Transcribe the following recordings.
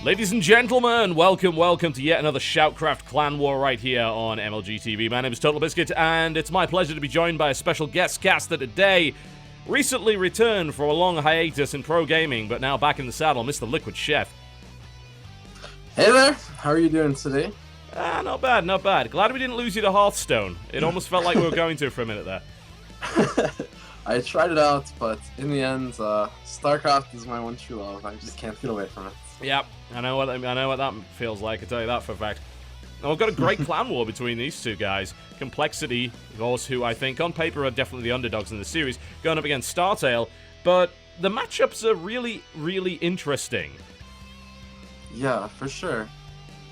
Ladies and gentlemen, welcome to yet another SHOUTCraft Clan War right here on MLG TV. My name is TotalBiscuit, and it's my pleasure to be joined by a special guest caster today. Recently returned from a long hiatus in pro gaming, but now back in the saddle, Mr. Liquid Chef. Hey there, how are you doing today? Not bad, not bad. Glad we didn't lose you to Hearthstone. It almost felt like we were going to for a minute there. I tried it out, but in the end, Starcraft is my one true love. I just can't get away from it. Yep, I know what that feels like. I tell you that for a fact. And we've got a great clan war between these two guys. Complexity, of course, who I think on paper are definitely the underdogs in the series, going up against Startale. But the matchups are really, really interesting. Yeah, for sure.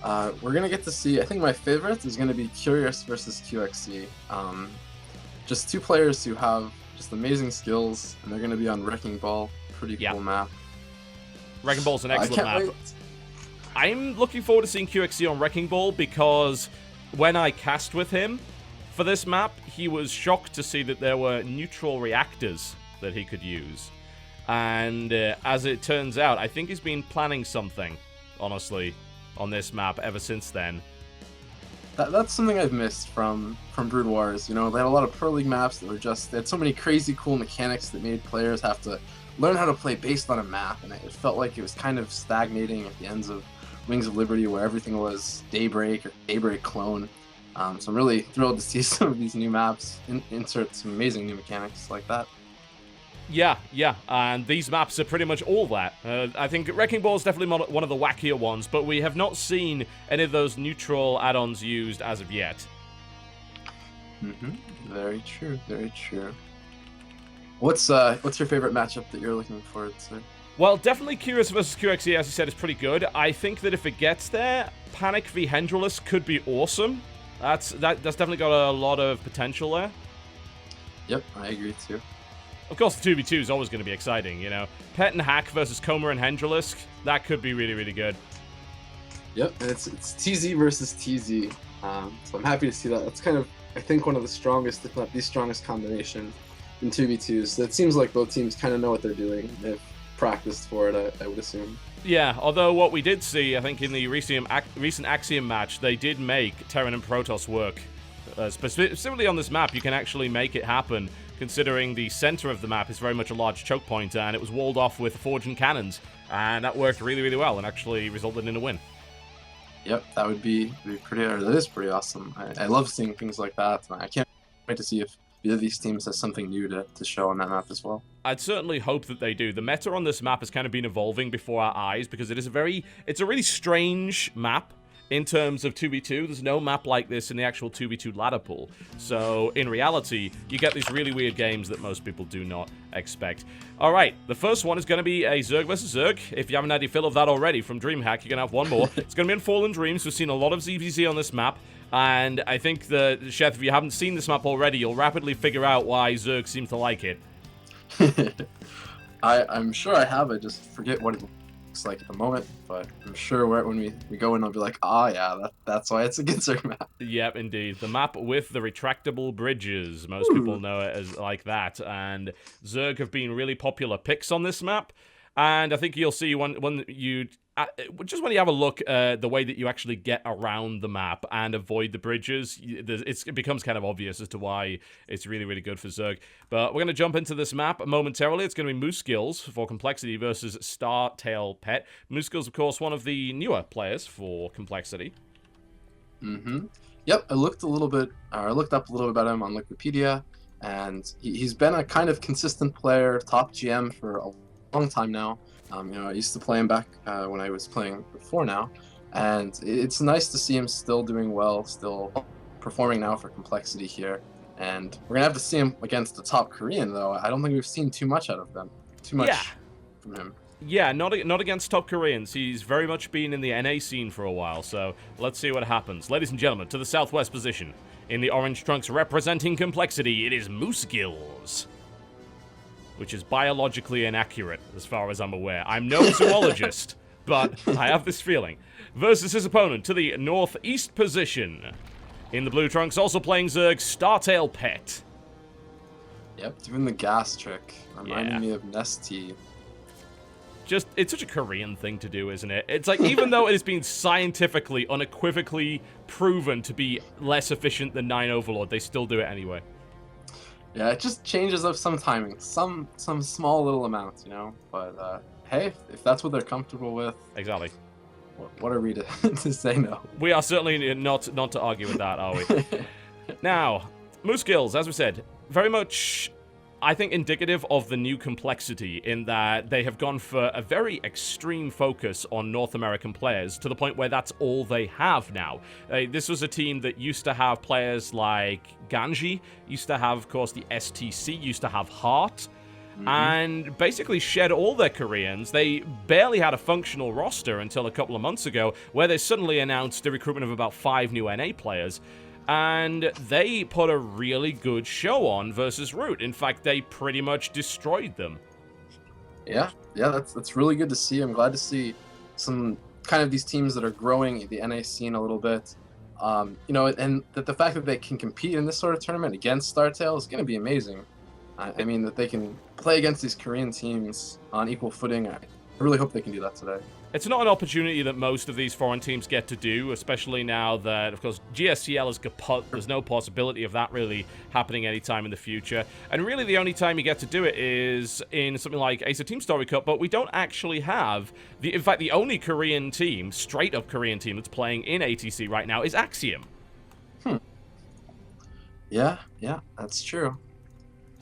We're gonna get to see. I think my favorite is gonna be Curious versus QXC. Just two players who have just amazing skills, and they're gonna be on Wrecking Ball. Pretty cool map. Wrecking Ball's an excellent map. Wait. I'm looking forward to seeing QXC on Wrecking Ball because when I cast with him for this map, he was shocked to see that there were neutral reactors that he could use. And as it turns out, I think he's been planning something, honestly, on this map ever since then. That's something I've missed from Brood Wars. You know, they had a lot of Pro League maps that were just, they had so many crazy cool mechanics that made players have to learn how to play based on a map, and it felt like it was kind of stagnating at the ends of Wings of Liberty, where everything was Daybreak or Daybreak clone. So I'm really thrilled to see some of these new maps insert some amazing new mechanics like that. Yeah, and these maps are pretty much all that. I think Wrecking Ball is definitely one of the wackier ones, but we have not seen any of those neutral add-ons used as of yet. Very true, very true. What's your favorite matchup that you're looking forward to? Well, definitely Curious versus QXE, as you said, is pretty good. I think that if it gets there, Panic v Hendralus could be awesome. That's definitely got a lot of potential there. Yep, I agree too. Of course, the 2v2 is always going to be exciting, you know. Pet and Hack versus Coma and Hendralus, that could be really, really good. Yep, and it's TZ versus TZ, so I'm happy to see that. That's kind of, I think, one of the strongest, if not the strongest combination in 2v2s. So it seems like both teams kind of know what they're doing. They've practiced for it, I would assume. Yeah, although what we did see, I think, in the recent Axiom match, they did make Terran and Protoss work. Specifically on this map, you can actually make it happen, considering the center of the map is very much a large choke point, and it was walled off with forged cannons, and that worked really, really well, and actually resulted in a win. Yep, that would be pretty, or that is pretty awesome. I love seeing things like that, and I can't wait to see if either of these teams has something new to show on that map as well. I'd certainly hope that they do. The meta on this map has kind of been evolving before our eyes, because it's a really strange map. In terms of 2v2, there's no map like this in the actual 2v2 ladder pool. So, in reality, you get these really weird games that most people do not expect. Alright, the first one is going to be a Zerg versus Zerg. If you haven't had your fill of that already from DreamHack, you're going to have one more. It's going to be in Fallen Dreams. We've seen a lot of ZVZ on this map. And I think that, Chef, if you haven't seen this map already, you'll rapidly figure out why Zerg seems to like it. I'm sure I have. I just forget what it looks like at the moment, but I'm sure when we go in, I'll be like, yeah, that's why it's a good Zerg map. Yep, indeed. The map with the retractable bridges. Most people know it as like that, and Zerg have been really popular picks on this map, and I think you'll see when you have a look at the way that you actually get around the map and avoid the bridges, it becomes kind of obvious as to why it's really, really good for Zerg. But we're going to jump into this map momentarily. It's going to be Moose Skills for Complexity versus Startale Pet. Moose Skills, of course, one of the newer players for Complexity. Yep, I looked up a little bit about him on Wikipedia, and he's been a kind of consistent player, top GM for a long time now. You know, I used to play him back when I was playing before now, and it's nice to see him still doing well, still performing now for Complexity here. And we're gonna have to see him against the top Korean, though. I don't think we've seen too much out of them, from him. Yeah, not against top Koreans. He's very much been in the NA scene for a while, so let's see what happens. Ladies and gentlemen, to the southwest position, in the orange trunks representing Complexity, it is Moose Skills, which is biologically inaccurate, as far as I'm aware. I'm no zoologist, but I have this feeling. Versus his opponent to the northeast position. In the blue trunks, also playing Zerg, Startale Pet. Yep, doing the gas trick, reminding me of Nesty. it's such a Korean thing to do, isn't it? It's like, even though it has been scientifically, unequivocally proven to be less efficient than 9 Overlord, they still do it anyway. Yeah, it just changes up some timing, some small little amount, you know. But hey, if that's what they're comfortable with, Exactly. what are we to, to say no? We are certainly not to argue with that, are we? Now, Moose Skills, as we said, very much, I think, indicative of the new complexity in that they have gone for a very extreme focus on North American players to the point where that's all they have now. This was a team that used to have players like Ganji, used to have, of course, the STC, used to have Heart, and basically shed all their Koreans. They barely had a functional roster until a couple of months ago, where they suddenly announced the recruitment of about 5 new NA players. And they put a really good show on versus Root. In fact, they pretty much destroyed them. Yeah, that's really good to see. I'm glad to see some kind of these teams that are growing the NA scene a little bit. You know, and that the fact that they can compete in this sort of tournament against Startale is going to be amazing. I mean, that they can play against these Korean teams on equal footing. I really hope they can do that today. It's not an opportunity that most of these foreign teams get to do, especially now that, of course, GSCL is kaput. There's no possibility of that really happening anytime in the future. And really the only time you get to do it is in something like Ace of Team Story Cup, but we don't actually have... In fact, the only Korean team, straight-up Korean team that's playing in ATC right now is Axiom. Yeah, that's true.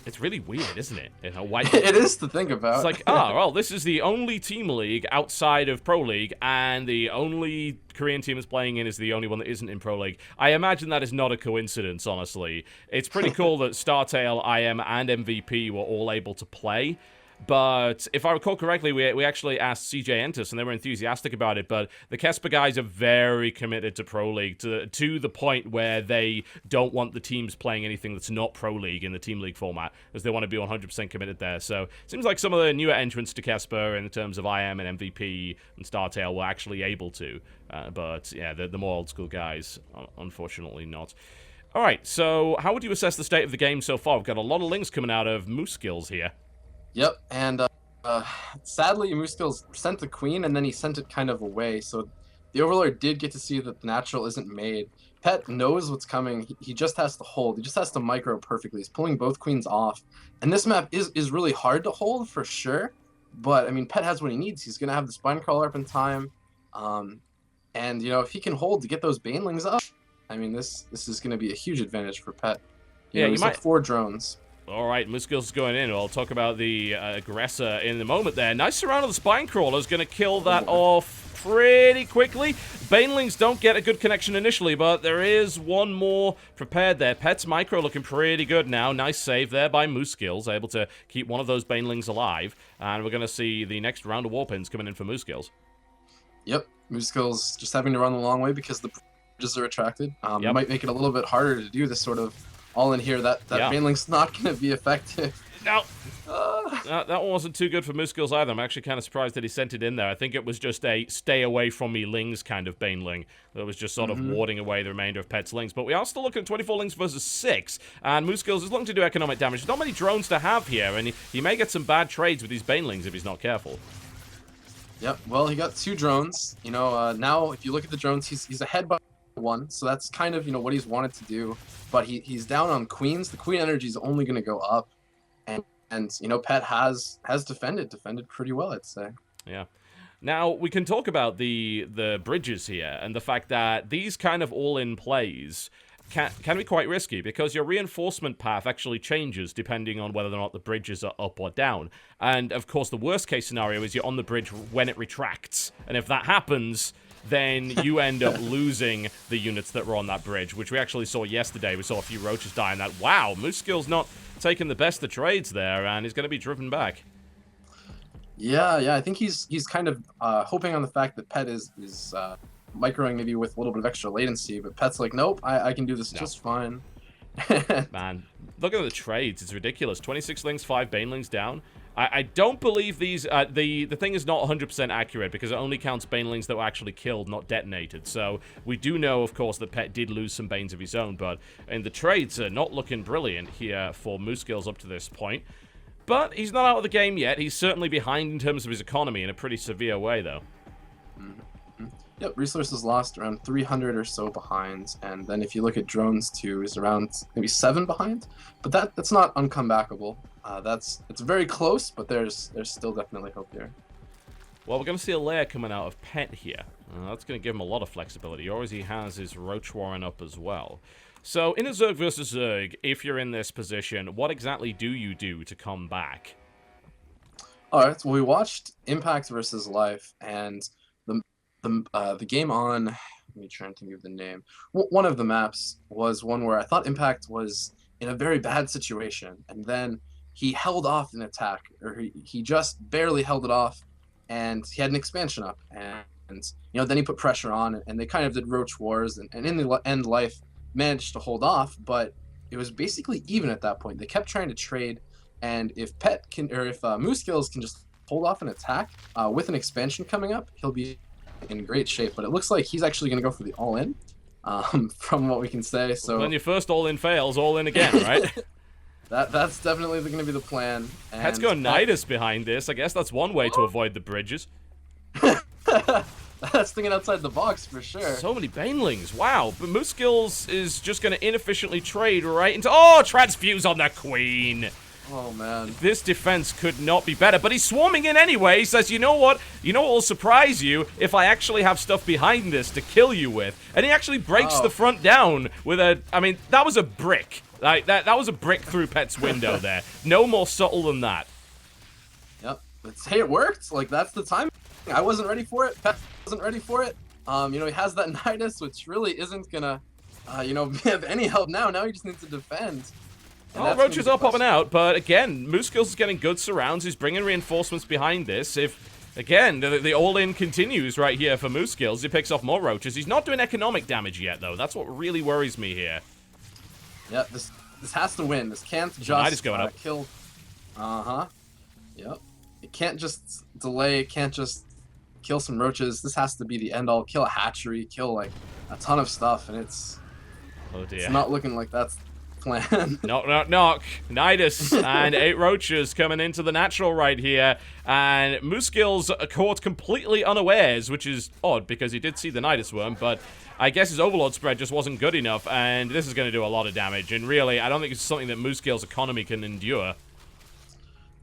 It's really weird, isn't it? You know, why... It is to think about. It's like, well, this is the only team league outside of Pro League, and the only Korean team that's playing in is the only one that isn't in Pro League. I imagine that is not a coincidence, honestly. It's pretty cool that Startale, IM, and MVP were all able to play. But if I recall correctly, we actually asked CJ Entus, and they were enthusiastic about it, but the Kesper guys are very committed to Pro League, to the point where they don't want the teams playing anything that's not Pro League in the Team League format, as they want to be 100% committed there. So it seems like some of the newer entrants to Kesper in terms of IM and MVP and Startale were actually able to. But yeah, the more old school guys, unfortunately not. Alright, so how would you assess the state of the game so far? We've got a lot of links coming out of Moose Skills here. Yep, and sadly, Mooskills sent the queen, and then he sent it kind of away, so the Overlord did get to see that the natural isn't made. Pet knows what's coming. He just has to hold. He just has to micro perfectly. He's pulling both queens off. And this map is really hard to hold, for sure, but, I mean, Pet has what he needs. He's going to have the Spine Crawler up in time, and, you know, if he can hold to get those Banelings up, I mean, this is going to be a huge advantage for Pet. You know, he's got 4 drones. All right, Mooskills going in. I'll talk about the aggressor in a moment there. Nice surround of the Spine Crawler's going to kill that off pretty quickly. Banelings don't get a good connection initially, but there is one more prepared there. Pet's micro looking pretty good now. Nice save there by Mooskills, able to keep one of those Banelings alive. And we're going to see the next round of Warpins coming in for Mooskills. Yep, Mooskills just having to run the long way because the bridges are retracted. It might make it a little bit harder to do this sort of all in here. That Baneling's not going to be effective. No. That one wasn't too good for Mooskills either. I'm actually kind of surprised that he sent it in there. I think it was just a stay away from me Lings kind of Baneling that was just sort of warding away the remainder of Pet's Lings. But we are still looking at 24 Lings versus 6, and Mooskills is looking to do economic damage. There's not many drones to have here, and he may get some bad trades with these Banelings if he's not careful. Yep, well, he got 2 drones. You know, now if you look at the drones, he's ahead by 1, so that's kind of, you know, what he's wanted to do. But he's down on queens. The queen energy is only going to go up, and you know, Pet has defended pretty well, I'd say. Yeah. Now we can talk about the bridges here and the fact that these kind of all-in plays can be quite risky because your reinforcement path actually changes depending on whether or not the bridges are up or down. And of course, the worst case scenario is you're on the bridge when it retracts, and if that happens, then you end up losing the units that were on that bridge, which we actually saw yesterday. We saw a few roaches die in that. Wow, Mooskill's not taking the best of trades there, and he's going to be driven back. Yeah, I think he's kind of hoping on the fact that Pet is microing maybe with a little bit of extra latency, but Pet's like, nope, I can do this just fine. Man, look at the trades. It's ridiculous. 26 Lings, 5 Banelings down. I don't believe these... the thing is not 100% accurate because it only counts Banelings that were actually killed, not detonated. So we do know, of course, that Pet did lose some Banes of his own, but the trades are not looking brilliant here for Mooskills up to this point. But he's not out of the game yet. He's certainly behind in terms of his economy in a pretty severe way, though. Yep, resources lost around 300 or so behind, and then if you look at drones too, is around maybe 7 behind. But that's not uncomebackable. It's very close, but there's still definitely hope here. Well, we're going to see a layer coming out of Pet here. That's going to give him a lot of flexibility. Or as he has his Roach Warren up as well. So in a Zerg versus Zerg, if you're in this position, what exactly do you do to come back? All right, so we watched Impact versus Life, and the game on, let me try and think of the name. One of the maps was one where I thought Impact was in a very bad situation, and then he held off an attack, or he just barely held it off, and he had an expansion up, and then he put pressure on, and they kind of did Roach Wars, and in the end, Life managed to hold off, but it was basically even at that point. They kept trying to trade, and if Pet can, or if Moose Skills can just hold off an attack with an expansion coming up, he'll be in great shape. But it looks like he's actually going to go for the all-in, from what we can say. So when your first all-in fails, all-in again, right? that's definitely going to be the plan. And Pet's got Nidus behind this. I guess that's one way to avoid the bridges. That's thinking outside the box for sure. So many Banelings, wow. But Moose Skills is just going to inefficiently trade right into... Oh, transfuse on the Queen. Oh, man. This defense could not be better, but he's swarming in anyway. He says, you know what? You know what will surprise you? If I actually have stuff behind this to kill you with. And he actually breaks the front down with a... I mean, that was a brick. Like, that was a brick through Pet's window there. No more subtle than that. Yep. Hey, it worked. Like, that's the time. I wasn't ready for it. Pet wasn't ready for it. He has that Nidus, which really isn't gonna, have any help now. Now he just needs to defend. Well, Roaches are popping out, but again, Moose Skills is getting good surrounds. He's bringing reinforcements behind this. If, again, the all-in continues right here for Moose Skills, he picks off more Roaches. He's not doing economic damage yet, though. That's what really worries me here. Yeah, this has to win. This can't just going up. Kill. Yep. It can't just delay. It can't just kill some Roaches. This has to be the end-all. Kill a hatchery. Kill, like, a ton of stuff, and it's... Oh, dear. It's not looking like that's... plan. Knock, knock, knock. Nidus and 8 Roaches coming into the natural right here. And Moose Skills are caught completely unawares, which is odd because he did see the Nidus worm, but I guess his Overlord spread just wasn't good enough, and this is going to do a lot of damage. And really, I don't think it's something that Moose Skills' economy can endure.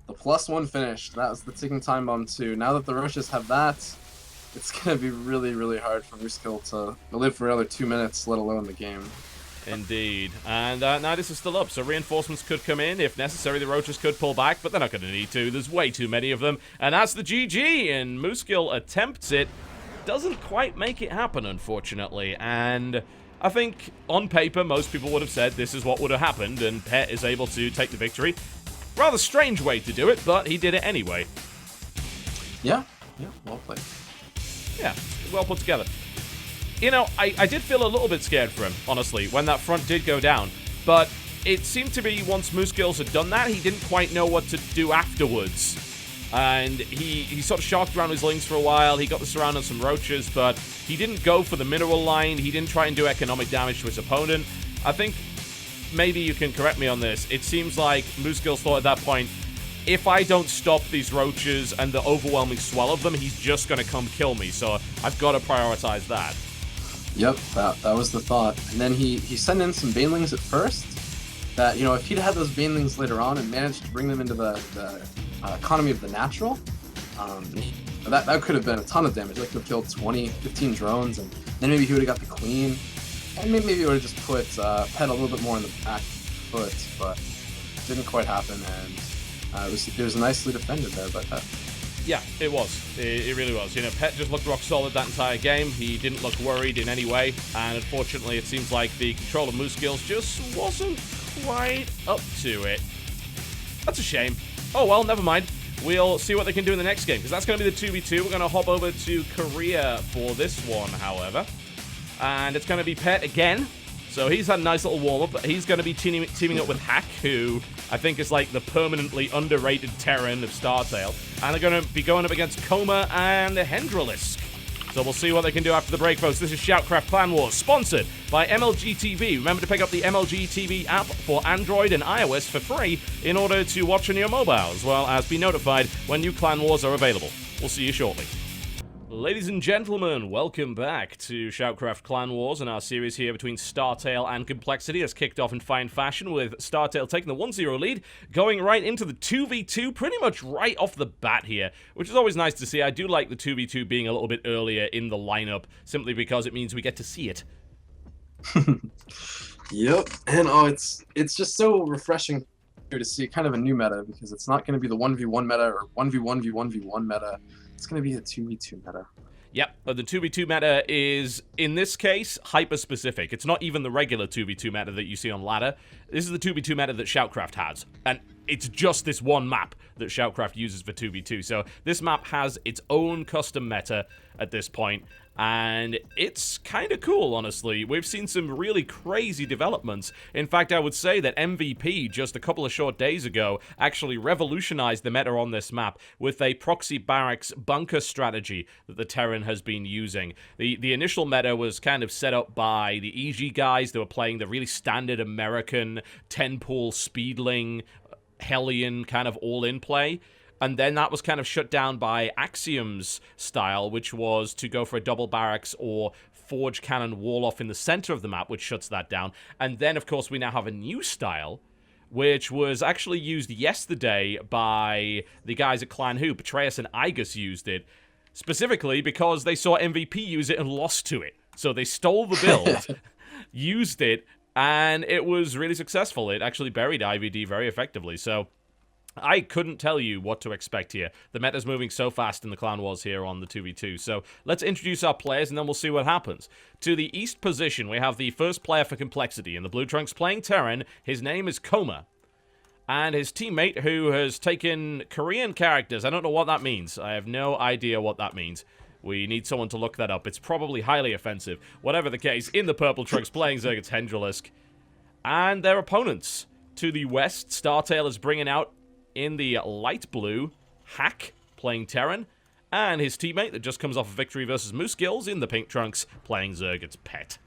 The +1 finished. That was the ticking time bomb too. Now that the Roaches have that, it's going to be really, really hard for Moose Skill to live for another 2 minutes, let alone the game. Indeed. And Nidus is still up, so reinforcements could come in. If necessary, the Roaches could pull back, but they're not going to need to. There's way too many of them. And that's the GG, and Moosegill attempts it. Doesn't quite make it happen, unfortunately. And I think, on paper, most people would have said this is what would have happened, and Pet is able to take the victory. Rather strange way to do it, but he did it anyway. Yeah, well played. Yeah, well put together. You know, I did feel a little bit scared for him, honestly, when that front did go down. But it seemed to be once Moose Skills had done that, he didn't quite know what to do afterwards. And he sort of sharked around his links for a while. He got the surround on some Roaches, but he didn't go for the mineral line. He didn't try and do economic damage to his opponent. I think maybe you can correct me on this. It seems like Moose Skills thought at that point, if I don't stop these Roaches and the overwhelming swell of them, he's just going to come kill me. So I've got to prioritize that. Yep, that was the thought. And then he sent in some Banelings at first. That, if he'd had those Banelings later on and managed to bring them into the economy of the natural, that could have been a ton of damage. Like, could have killed 20, 15 drones, and then maybe he would have got the Queen. And maybe he would have just put Pet a little bit more in the back foot, but it didn't quite happen, and it was nicely defended there by Pet. Yeah, it was. It really was. Pet just looked rock solid that entire game. He didn't look worried in any way. And unfortunately, it seems like the control of Moose Skills just wasn't quite up to it. That's a shame. Oh, well, never mind. We'll see what they can do in the next game, because that's going to be the 2v2. We're going to hop over to Korea for this one, however. And it's going to be Pet again. So he's had a nice little warm-up. He's going to be teaming up with Hack, who I think is like the permanently underrated Terran of Startale. And they're going to be going up against Coma and Hendralisk. So we'll see what they can do after the break, folks. This is SHOUTCraft Clan Wars, sponsored by MLG TV. Remember to pick up the MLG TV app for Android and iOS for free in order to watch on your mobile, as well as be notified when new Clan Wars are available. We'll see you shortly. Ladies and gentlemen, welcome back to SHOUTCraft Clan Wars, and our series here between Startale and Complexity has kicked off in fine fashion, with Startale taking the 1-0 lead, going right into the 2v2 pretty much right off the bat here, which is always nice to see. I do like the 2v2 being a little bit earlier in the lineup, simply because it means we get to see it. Yep, and it's just so refreshing to see kind of a new meta, because it's not going to be the 1v1 meta or 1v1v1v1 meta. It's going to be a 2v2 meta. Yep, but the 2v2 meta is, in this case, hyper-specific. It's not even the regular 2v2 meta that you see on ladder. This is the 2v2 meta that SHOUTCraft has, and it's just this one map that SHOUTCraft uses for 2v2. So this map has its own custom meta at this point, and it's kind of cool, honestly. We've seen some really crazy developments. In fact, I would say that MVP, just a couple of short days ago, actually revolutionized the meta on this map with a proxy barracks bunker strategy that the Terran has been using. The initial meta was kind of set up by the EG guys that were playing the really standard American 10-pool speedling, Hellion kind of all-in play. And then that was kind of shut down by Axiom's style, which was to go for a double barracks or forge cannon wall off in the center of the map, which shuts that down. And then, of course, we now have a new style, which was actually used yesterday by the guys at Clan Who. Petraeus and Igus used it, specifically because they saw MVP use it and lost to it. So they stole the build, used it, and it was really successful. It actually buried IVD very effectively. So I couldn't tell you what to expect here. The meta's moving so fast in the Clan Wars here on the 2v2. So let's introduce our players, and then we'll see what happens. To the east position, we have the first player for Complexity in the Blue Trunks playing Terran. His name is Koma. And his teammate, who has taken Korean characters. I don't know what that means. I have no idea what that means. We need someone to look that up. It's probably highly offensive. Whatever the case, in the purple trunks playing Zergits Hendralisk. And their opponents. To the west, Startale is bringing out in the light blue, Hack playing Terran. And his teammate that just comes off a victory versus Moose Gills in the pink trunks playing Zergits Pet.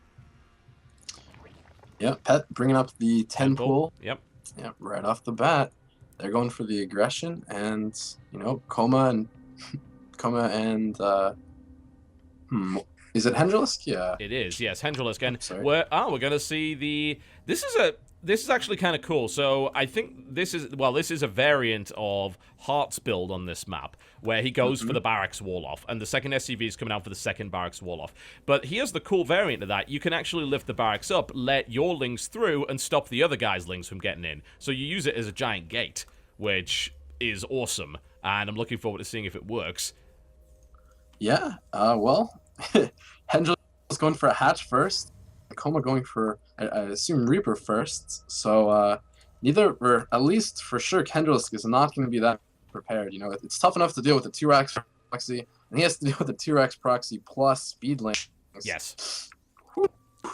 Yep, Pet bringing up the 10 pool. Yep. Yep, right off the bat. They're going for the aggression, and, you know, Koma and is it Hendralisk? Yeah. It is, yes, Hendralisk. And sorry. we're going to see the... This is actually kind of cool. So I think this is a variant of Heart's build on this map, where he goes for the barracks wall off, and the second SCV is coming out for the second barracks wall off. But here's the cool variant of that. You can actually lift the barracks up, let your lings through, and stop the other guy's lings from getting in. So you use it as a giant gate, which is awesome, and I'm looking forward to seeing if it works. Yeah, well, Hendralisk is going for a hatch first. Koma going for, I assume, Reaper first. So neither, or at least for sure, Hendralisk is not going to be that prepared. You know, it's tough enough to deal with the 2-Rax proxy, and he has to deal with the 2-Rax proxy plus speed lane. Yes.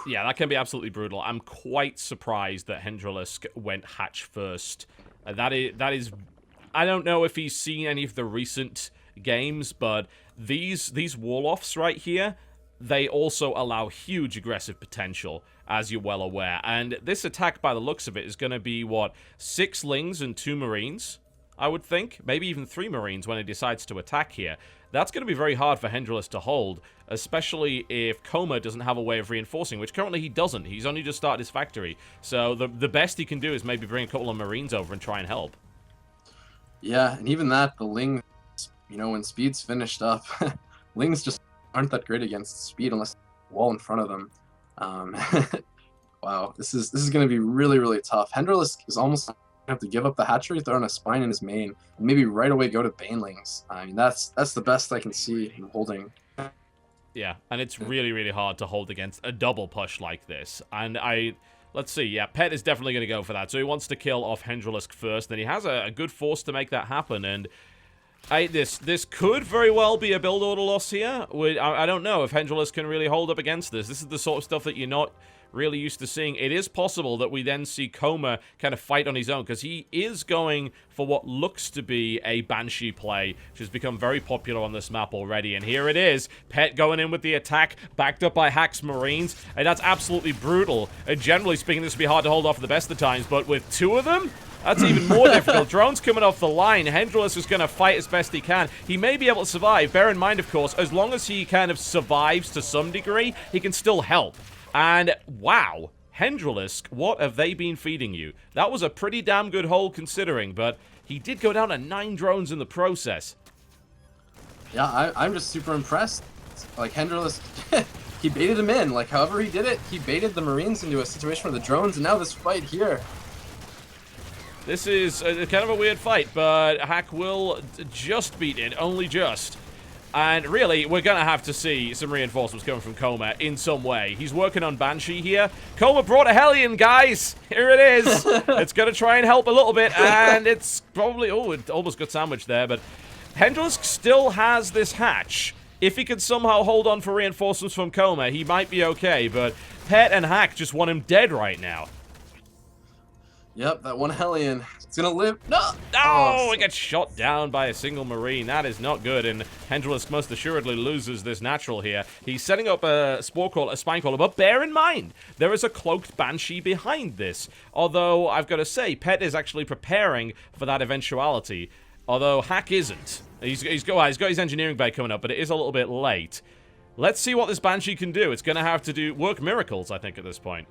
Yeah, that can be absolutely brutal. I'm quite surprised that Hendralisk went hatch first. That is, I don't know if he's seen any of the recent games, but these wall-offs right here, they also allow huge aggressive potential, as you're well aware. And this attack, by the looks of it, is going to be, what, 6 lings and 2 marines, I would think? Maybe even 3 marines when he decides to attack here. That's going to be very hard for Hendralisk to hold, especially if Koma doesn't have a way of reinforcing, which currently he doesn't. He's only just started his factory. So the best he can do is maybe bring a couple of marines over and try and help. Yeah, and even that, the lings, you know, when speed's finished up, lings just aren't that great against speed unless there's a wall in front of them. Wow, this is going to be really, really tough. Hendralisk is almost going to have to give up the hatchery, throw in a spine in his main, and maybe right away go to Banelings. I mean, that's the best I can see him holding. Yeah, and it's really, really hard to hold against a double push like this. And let's see, yeah, Pet is definitely going to go for that. So he wants to kill off Hendralisk first, then he has a good force to make that happen, and This could very well be a build order loss here. I don't know if Hendrelus can really hold up against this. This is the sort of stuff that you're not really used to seeing. It is possible that we then see Koma kind of fight on his own, because he is going for what looks to be a Banshee play, which has become very popular on this map already. And here it is. Pet going in with the attack, backed up by Hack's Marines, and that's absolutely brutal. And generally speaking, this would be hard to hold off at the best of times, but with two of them, that's even more difficult. Drones coming off the line. Hendrelus is going to fight as best he can. He may be able to survive. Bear in mind, of course, as long as he kind of survives to some degree, he can still help. And, wow, Hendrelus, what have they been feeding you? That was a pretty damn good hold considering, but he did go down to 9 drones in the process. Yeah, I'm just super impressed. Like, Hendrelus, he baited him in. Like, however he did it, he baited the Marines into a situation with the drones, and now this fight here. This is kind of a weird fight, but Hack will just beat it, only just. And really, we're going to have to see some reinforcements coming from Koma in some way. He's working on Banshee here. Koma brought a Hellion, guys! Here it is! It's going to try and help a little bit, and it's probably... Oh, it almost got sandwiched there, but Hendrelus still has this hatch. If he can somehow hold on for reinforcements from Koma, he might be okay, but Pet and Hack just want him dead right now. Yep, that one Hellion. It's gonna live. No! Oh, it gets shot down by a single Marine. That is not good, and Hendrelus most assuredly loses this natural here. He's setting up a spine crawler, but bear in mind, there is a cloaked Banshee behind this. Although, I've got to say, Pet is actually preparing for that eventuality. Although, Hack isn't. He's got his engineering bay coming up, but it is a little bit late. Let's see what this Banshee can do. It's gonna have to work miracles, I think, at this point.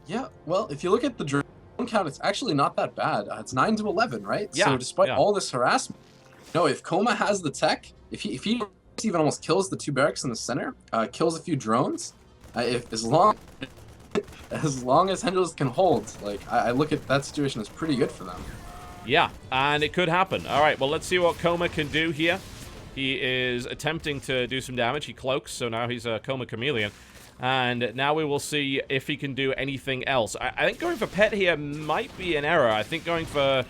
Yeah, well, if you look at the drone count, it's actually not that bad. It's 9 to 11, right? Yeah, so despite all this harassment, no, if Koma has the tech, if he even almost kills the 2 barracks in the center, kills a few drones, as long as Hendrelus can hold, like I look at that situation as pretty good for them. Yeah, and it could happen. All right, well, let's see what Koma can do here. He is attempting to do some damage. He cloaks, so now he's a Koma Chameleon. And now we will see if he can do anything else. I think going for Pet here might be an error. I think going for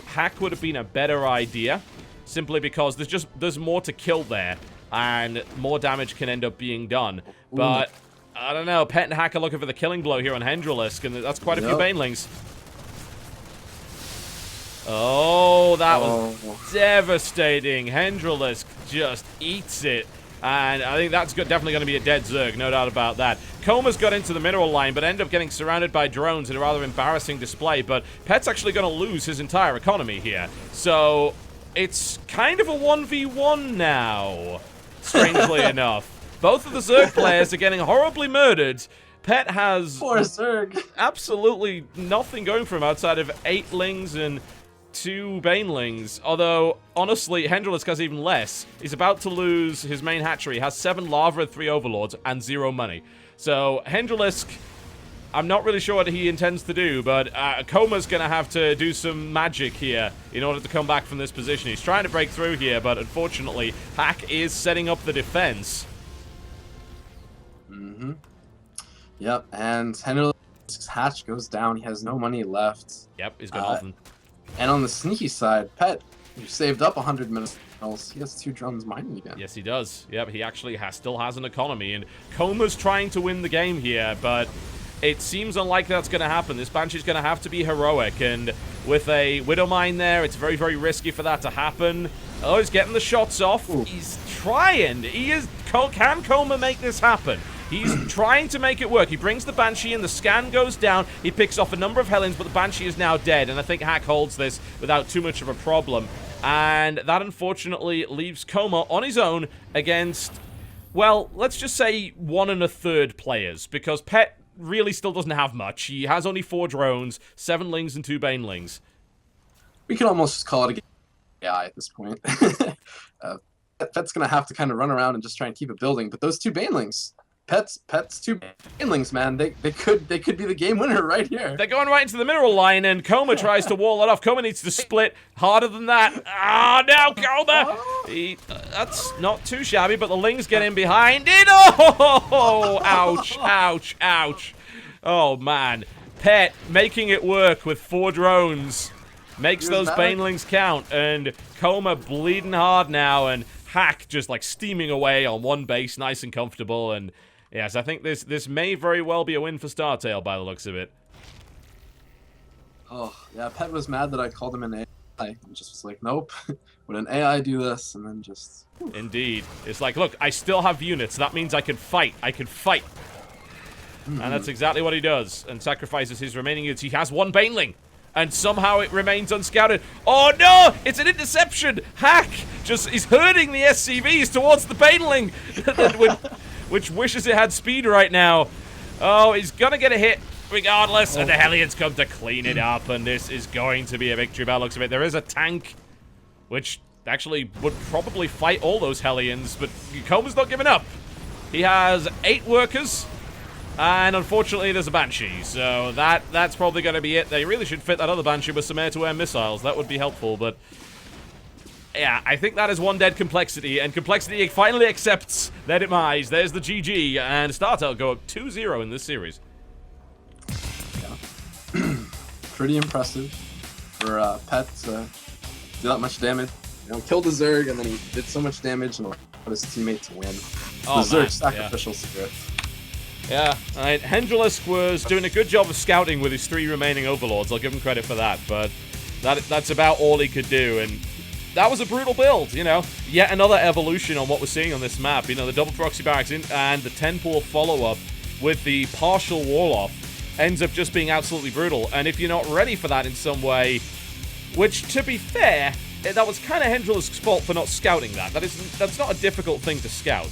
Hack would have been a better idea, simply because there's more to kill there, and more damage can end up being done. But I don't know. Pet and Hack are looking for the killing blow here on Hendrelus, and that's quite a few Banelings. Oh, that was devastating. Hendrelus just eats it. And I think that's definitely going to be a dead Zerg, no doubt about that. Koma's got into the mineral line, but ended up getting surrounded by drones in a rather embarrassing display. But Pet's actually going to lose his entire economy here. So it's kind of a 1v1 now, strangely enough. Both of the Zerg players are getting horribly murdered. Pet has Poor Zerg. Absolutely nothing going for him outside of 8 Lings and 2 Banelings, although, honestly, Hendrelus has even less. He's about to lose his main hatchery. He has 7 Lava and 3 Overlords and 0 money. So, Hendrelus, I'm not really sure what he intends to do, but Koma's going to have to do some magic here in order to come back from this position. He's trying to break through here, but unfortunately, Hack is setting up the defense. Mm-hmm. Yep, and Hendrelus' hatch goes down. He has no money left. Yep, he's got nothing. And on the sneaky side, Pet, who saved up 100 minerals, he has 2 drones mining again. Yes, he does. Yep, he actually still has an economy, and Koma's trying to win the game here, but it seems unlikely that's going to happen. This Banshee's going to have to be heroic, and with a Widow Mine there, it's very, very risky for that to happen. Oh, he's getting the shots off. Ooh. He's trying. Can Koma make this happen? He's trying to make it work. He brings the Banshee in, the scan goes down, he picks off a number of Hellions, but the Banshee is now dead, and I think Hack holds this without too much of a problem. And that, unfortunately, leaves Koma on his own against, well, let's just say 1 1/3 players, because Pet really still doesn't have much. He has only 4 drones, 7 Lings, and 2 Banelings. We could almost call it a AI at this point. Pet's going to have to kind of run around and just try and keep it building, but those 2 Banelings... Pet's 2 Banelings, man. They could be the game winner right here. They're going right into the mineral line, and Koma tries to wall it off. Koma needs to split harder than that. Ah, now Koma! That's not too shabby, but the Lings get in behind it. Oh, ouch, ouch, ouch. Oh, man. Pet making it work with 4 drones. makes those banelings count, and Coma bleeding hard now, and Hack just like steaming away on one base, nice and comfortable, and yes, I think this may very well be a win for Startale by the looks of it. Oh, yeah, Pet was mad that I called him an AI. And just was like, nope, would an AI do this? And then just... Indeed. It's like, look, I still have units. That means I can fight. I can fight. And that's exactly what he does. And sacrifices his remaining units. He has one Baneling. And somehow it remains unscouted. Oh no! It's an interception! Hack just is herding the SCVs towards the Baneling, which wishes it had speed right now. Oh, he's gonna get a hit regardless, and the Hellions come to clean it up, and this is going to be a victory by the looks of it. There is a tank, which actually would probably fight all those Hellions, but Coma's not giving up. He has 8 workers. And unfortunately, there's a Banshee, so that's probably going to be it. They really should fit that other Banshee with some air-to-air missiles. That would be helpful, but... yeah, I think that is one dead Complexity, and Complexity finally accepts their demise. There's the GG, and Startale go up 2-0 in this series. Yeah. Pretty impressive for Pet to do that much damage. You know, killed the Zerg, and then he did so much damage and allowed his teammate to win. Oh, the Zerg sacrificial spirit. Yeah, Hendrilisk was doing a good job of scouting with his 3 remaining Overlords. I'll give him credit for that, but that's about all he could do, and that was a brutal build, you know. Yet another evolution on what we're seeing on this map. You know, the double proxy barracks and the 10-pool follow-up with the partial wall-off ends up just being absolutely brutal, and if you're not ready for that in some way, which, to be fair, that was kind of Hendrilisk's fault for not scouting that. That's not a difficult thing to scout.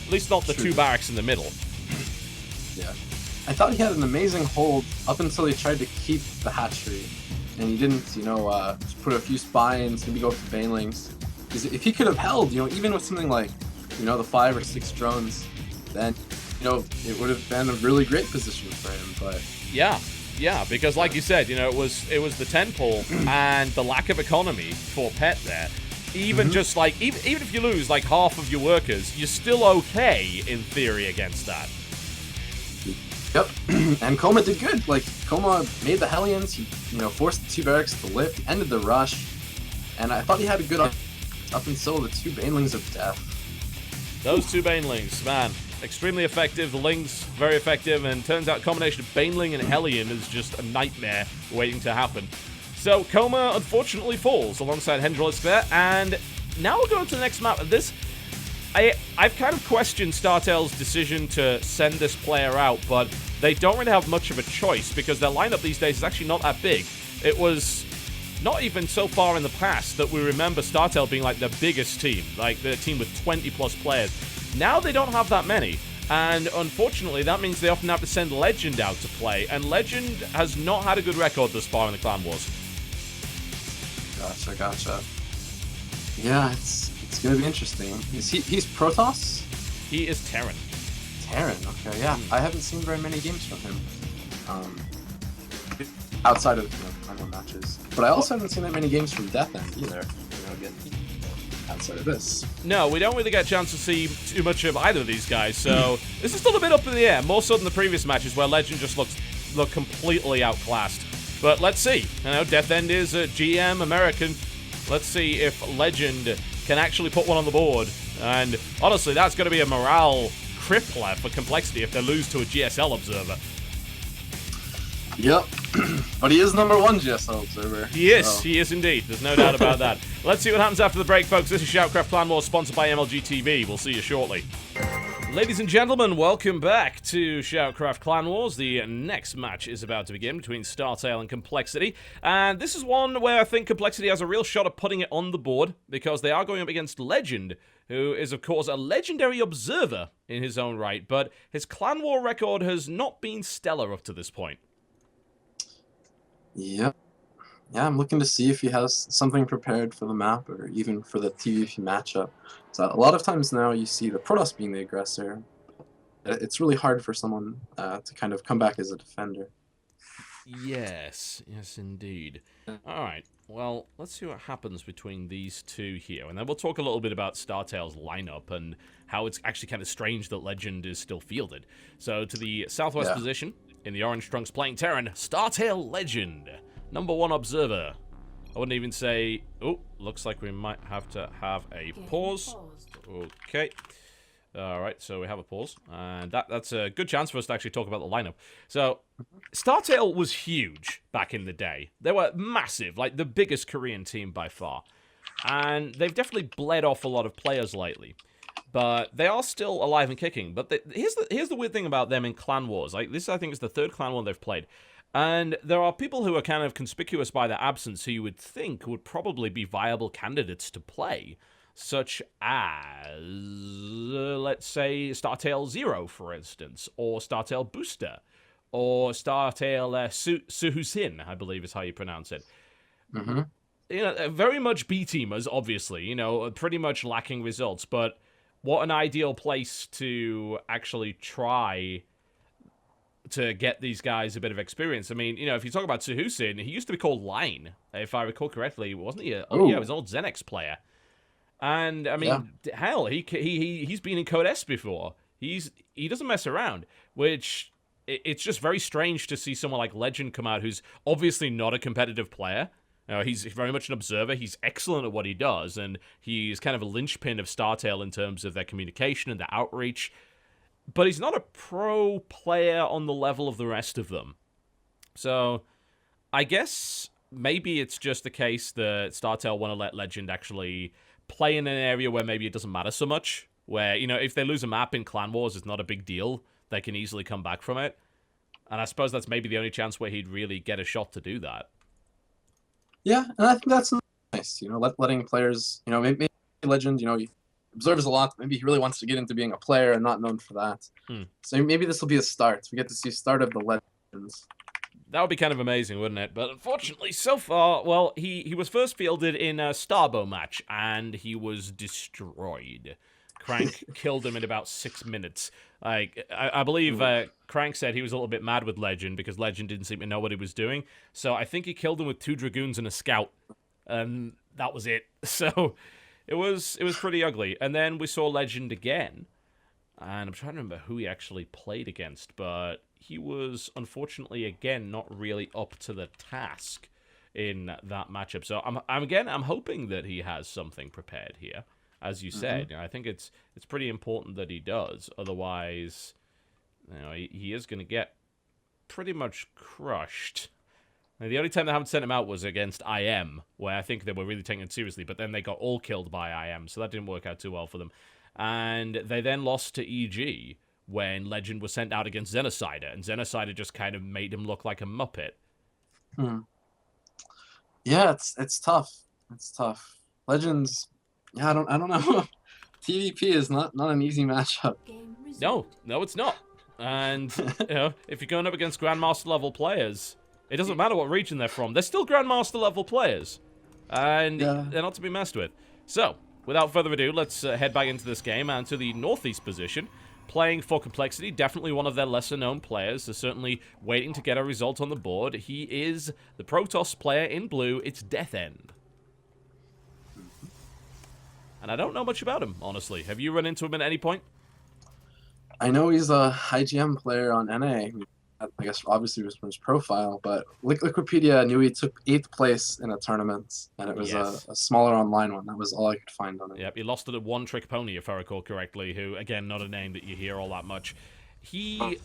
At least not the 2 barracks in the middle. Yeah. I thought he had an amazing hold up until he tried to keep the hatchery. And he didn't, you know, just put a few spines, maybe go with the banelings. Because if he could have held, you know, even with something like, you know, the 5 or 6 drones, then, you know, it would have been a really great position for him, but... Yeah, because like you said, you know, it was the 10-pull and the lack of economy for Pet there. Even just like, even if you lose like half of your workers, you're still okay in theory against that. Yep, and Coma did good. Like, Coma made the Hellions, he, you know, forced the 2 barracks to lift, ended the rush, and I thought he had a good up until the 2 Banelings of Death. Those 2 Banelings, man, extremely effective. The Lings, very effective, and turns out a combination of Baneling and Hellion is just a nightmare waiting to happen. So, Coma unfortunately falls alongside Hendrilisk there, and now we'll go to the next map. I've kind of questioned Startale's decision to send this player out, but they don't really have much of a choice because their lineup these days is actually not that big. It was not even so far in the past that we remember Startale being like the biggest team, like the team with 20-plus players. Now they don't have that many, and unfortunately that means they often have to send Legend out to play, and Legend has not had a good record thus far in the Clan Wars. Gotcha. Yeah, it's gonna be interesting. He's Protoss? He is Terran. Terran, okay, yeah. I haven't seen very many games from him. Outside of, you know, final matches. But I also haven't seen that many games from Death End either. You know, again, outside of this. No, we don't really get a chance to see too much of either of these guys, so this is still a bit up in the air, more so than the previous matches where Legend just looked completely outclassed. But let's see. You know, Death End is a GM American. Let's see if Legend can actually put one on the board. And honestly, that's going to be a morale crippler for Complexity if they lose to a GSL observer. Yep. But he is #1 GSL observer. He is indeed. There's no doubt about that. Let's see what happens after the break, folks. This is SHOUTCraft Clan Wars, sponsored by MLG TV. We'll see you shortly. Ladies and gentlemen, welcome back to SHOUTCraft Clan Wars. The next match is about to begin between Startale and Complexity. And this is one where I think Complexity has a real shot at putting it on the board, because they are going up against Legend, who is, of course, a legendary observer in his own right, but his Clan War record has not been stellar up to this point. Yep. Yeah, I'm looking to see if he has something prepared for the map or even for the TVP matchup. So a lot of times now you see the Protoss being the aggressor. It's really hard for someone to kind of come back as a defender. Yes indeed. Alright, well, let's see what happens between these two here, and then we'll talk a little bit about Startale's lineup and how it's actually kind of strange that Legend is still fielded. So to the southwest position, in the orange trunks playing Terran, Startale Legend. #1 observer. I wouldn't even say... Oh, looks like we might have to have a pause. Okay. Alright, so we have a pause. And that's a good chance for us to actually talk about the lineup. So, Startale was huge back in the day. They were massive, like the biggest Korean team by far. And they've definitely bled off a lot of players lately. But they are still alive and kicking. But here's the weird thing about them in Clan Wars. Like, this, I think, is the 3rd Clan War they've played. And there are people who are kind of conspicuous by their absence who you would think would probably be viable candidates to play. Such as, let's say, Startale 0, for instance. Or Startale Booster. Or Startale Suhusin, I believe is how you pronounce it. Mm-hmm. You know, very much B-teamers, obviously. You know, pretty much lacking results. But what an ideal place to actually try to get these guys a bit of experience. I mean, you know, if you talk about Suhusin, he used to be called Line, if I recall correctly, wasn't he? Oh, yeah, he was an old Xenex player. And, I mean, hell, he's been in Code S before. He doesn't mess around, which, it's just very strange to see someone like Legend come out who's obviously not a competitive player. You know, he's very much an observer. He's excellent at what he does, and he's kind of a linchpin of Startale in terms of their communication and their outreach. But he's not a pro player on the level of the rest of them. So, I guess maybe it's just the case that Startale want to let Legend actually play in an area where maybe it doesn't matter so much. Where, you know, if they lose a map in Clan Wars, it's not a big deal. They can easily come back from it. And I suppose that's maybe the only chance where he'd really get a shot to do that. Yeah, and I think that's nice, you know, letting players, you know, maybe Legend, you know, he observes a lot. Maybe he really wants to get into being a player and not known for that. So maybe this will be a start. We get to see start of the Legends. That would be kind of amazing, wouldn't it? But unfortunately, so far, well, he was first fielded in a Starbow match, and he was destroyed. Crank killed him in about 6 minutes. Like, I believe Crank said he was a little bit mad with Legend because Legend didn't seem to know what he was doing. So I think he killed him with 2 Dragoons and a Scout. And that was it. So it was pretty ugly. And then we saw Legend again. And I'm trying to remember who he actually played against. But he was, unfortunately, again, not really up to the task in that matchup. So I'm hoping that he has something prepared here. As you said, you know, I think it's pretty important that he does. Otherwise, you know, he is going to get pretty much crushed. Now, the only time they haven't sent him out was against IM, where I think they were really taking it seriously, but then they got all killed by IM, so that didn't work out too well for them. And they then lost to EG when Legend was sent out against Xenocider, and Xenocider just kind of made him look like a Muppet. Yeah, it's tough. It's tough. Legends... Yeah, I don't know. TVP is not an easy matchup. No, it's not. And you know, if you're going up against Grandmaster level players, it doesn't matter what region they're from. They're still Grandmaster level players, and they're not to be messed with. So, without further ado, let's head back into this game and to the northeast position. Playing for Complexity, definitely one of their lesser-known players. They're certainly waiting to get a result on the board. He is the Protoss player in blue. It's Death End. And I don't know much about him, honestly. Have you run into him at any point? I know he's a IGM player on NA. I guess obviously it was from his profile, but Wikipedia knew he took 8th place in a tournament, and it was a smaller online one. That was all I could find on it. Yep, he lost to the One Trick Pony, if I recall correctly, who, again, not a name that you hear all that much. He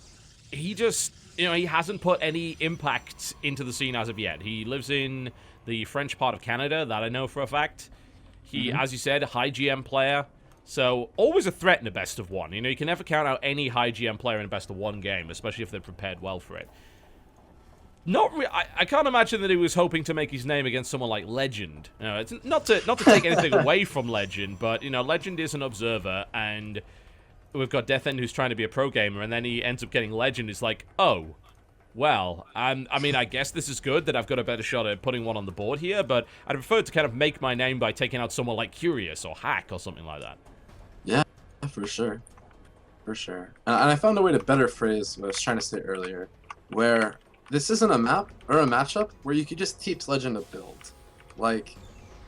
just, you know, he hasn't put any impact into the scene as of yet. He lives in the French part of Canada, that I know for a fact. He, as you said, a high GM player, so always a threat in a best of one. You know, you can never count out any high GM player in a best of one game, especially if they're prepared well for it. I can't imagine that he was hoping to make his name against someone like Legend. You know, it's not to take anything away from Legend, but you know, Legend is an observer, and we've got Death End who's trying to be a pro gamer, and then he ends up getting Legend. It's like, oh. Well, I mean, I guess this is good that I've got a better shot at putting one on the board here, but I'd prefer to kind of make my name by taking out someone like Curious or Hack or something like that. Yeah, for sure. For sure. And I found a way to better phrase what I was trying to say earlier, where this isn't a map or a matchup where you could just teach Legend a build. Like,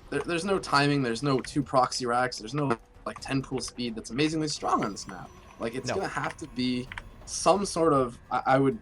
there's no timing, there's no 2 proxy racks, there's no, like, 10 pool speed that's amazingly strong on this map. Like, it's going to have to be some sort of, I would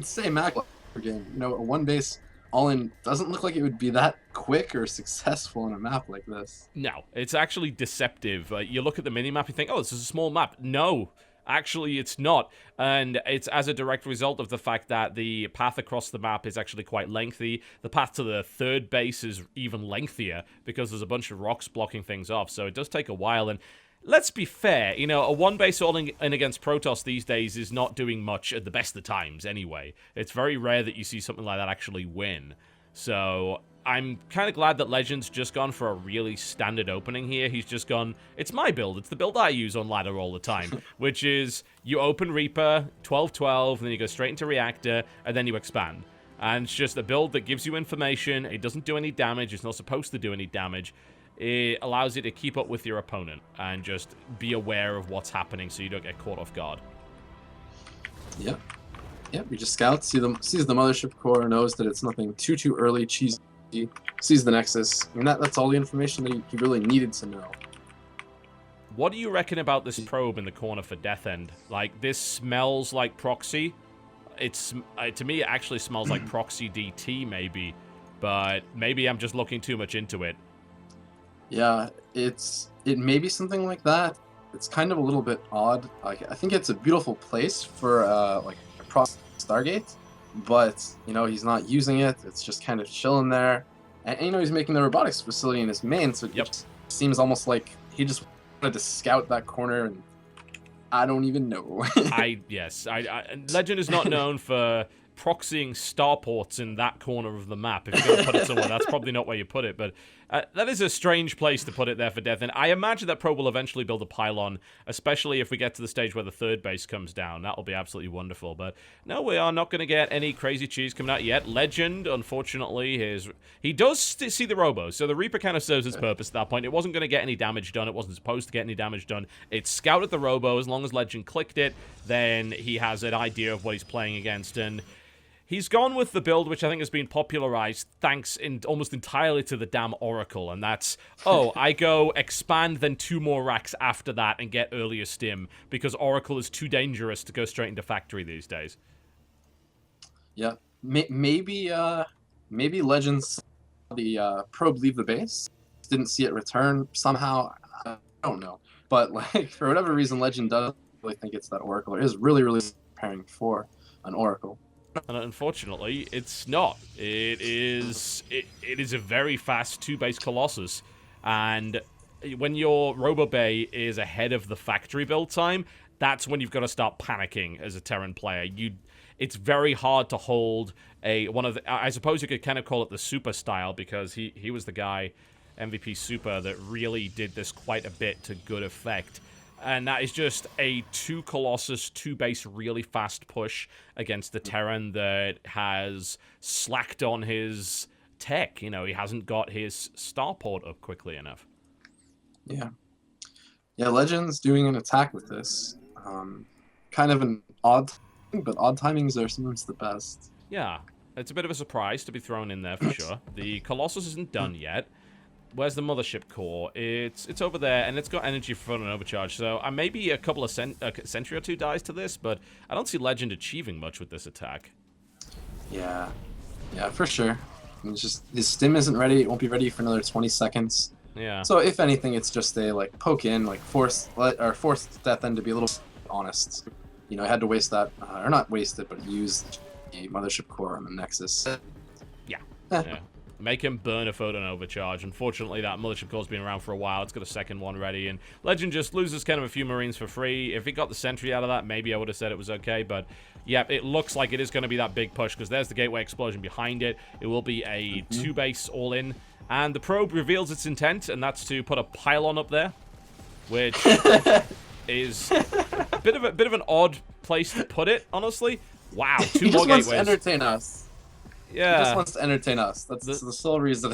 say Mac game, you know, a 1 base all-in doesn't look like it would be that quick or successful on a map like this. No, it's actually deceptive. You look at the minimap, you think, oh, this is a small map. No, actually it's not. And it's as a direct result of the fact that the path across the map is actually quite lengthy. The path to the third base is even lengthier because there's a bunch of rocks blocking things off. So it does take a while. And let's be fair, you know, a one-base all-in against Protoss these days is not doing much at the best of times anyway. It's very rare that you see something like that actually win. So I'm kind of glad that Legend's just gone for a really standard opening here. He's just gone, it's my build. It's the build I use on ladder all the time, which is you open Reaper, 12-12, and then you go straight into Reactor, and then you expand. And it's just a build that gives you information. It doesn't do any damage. It's not supposed to do any damage. It allows you to keep up with your opponent and just be aware of what's happening so you don't get caught off guard. Yep. Yep, he just scouts, sees the mothership core, knows that it's nothing too early, cheesy, sees the Nexus. I mean, that's all the information that he really needed to know. What do you reckon about this probe in the corner for Death End? Like, this smells like proxy. It's to me, it actually smells like proxy DT, maybe. But maybe I'm just looking too much into it. Yeah, it may be something like that. It's kind of a little bit odd. Like, I think it's a beautiful place for like a proxy Stargate, but you know he's not using it. It's just kind of chilling there, and you know he's making the robotics facility in his main. So it just seems almost like he just wanted to scout that corner, and I don't even know. Yes, Legend is not known for proxying starports in that corner of the map. If you're going to put it somewhere, that's probably not where you put it, but that is a strange place to put it there for Death. And I imagine that Probe will eventually build a pylon, especially if we get to the stage where the third base comes down. That'll be absolutely wonderful. But no, we are not going to get any crazy cheese coming out yet. Legend, unfortunately, he does see the Robo, so the Reaper kind of serves its purpose at that point. It wasn't going to get any damage done. It wasn't supposed to get any damage done. It scouted the Robo. As long as Legend clicked it, then he has an idea of what he's playing against. And he's gone with the build which I think has been popularized thanks almost entirely to the damn Oracle, and that's, oh, I go expand, then 2 more racks after that and get earlier stim, because Oracle is too dangerous to go straight into factory these days. Yeah, maybe Legends saw the probe leave the base, didn't see it return somehow. I don't know, but like for whatever reason, Legend does really think it's that Oracle. It is really preparing for an Oracle. And unfortunately, it's not. It is a very fast 2-base Colossus. And when your Robo Bay is ahead of the factory build time, that's when you've got to start panicking as a Terran player. It's very hard to hold I suppose you could kind of call it the super style, because he was the guy, MVP Super, that really did this quite a bit to good effect. And that is just a 2 Colossus, 2-base, really fast push against the Terran that has slacked on his tech. You know, he hasn't got his starport up quickly enough. Yeah. Yeah, Legends doing an attack with this. Kind of an odd timing, but odd timings are sometimes the best. Yeah, it's a bit of a surprise to be thrown in there for sure. The Colossus isn't done yet. Where's the mothership core? It's over there, and it's got energy for an overcharge. So maybe a couple of Sentry or 2 dies to this, but I don't see Legend achieving much with this attack. Yeah, for sure. It's just his stim isn't ready. It won't be ready for another 20 seconds. Yeah. So if anything, it's just a like poke in, like force Death End to be a little honest. You know, I had to waste that, or not waste it, but use the mothership core on the Nexus. Yeah. Yeah. Make him burn a photon overcharge. Unfortunately, that mothership core's been around for a while. It's got a second one ready, and Legend just loses kind of a few Marines for free. If he got the sentry out of that, maybe I would have said it was okay, but yeah, it looks like it is going to be that big push, because there's the gateway explosion behind it. It will be a 2-base all-in, and the probe reveals its intent, and that's to put a pylon up there, which is a bit of an odd place to put it, honestly. Wow, 2 more gateways. He just wants to entertain us. Yeah. He just wants to entertain us. That's the sole reason.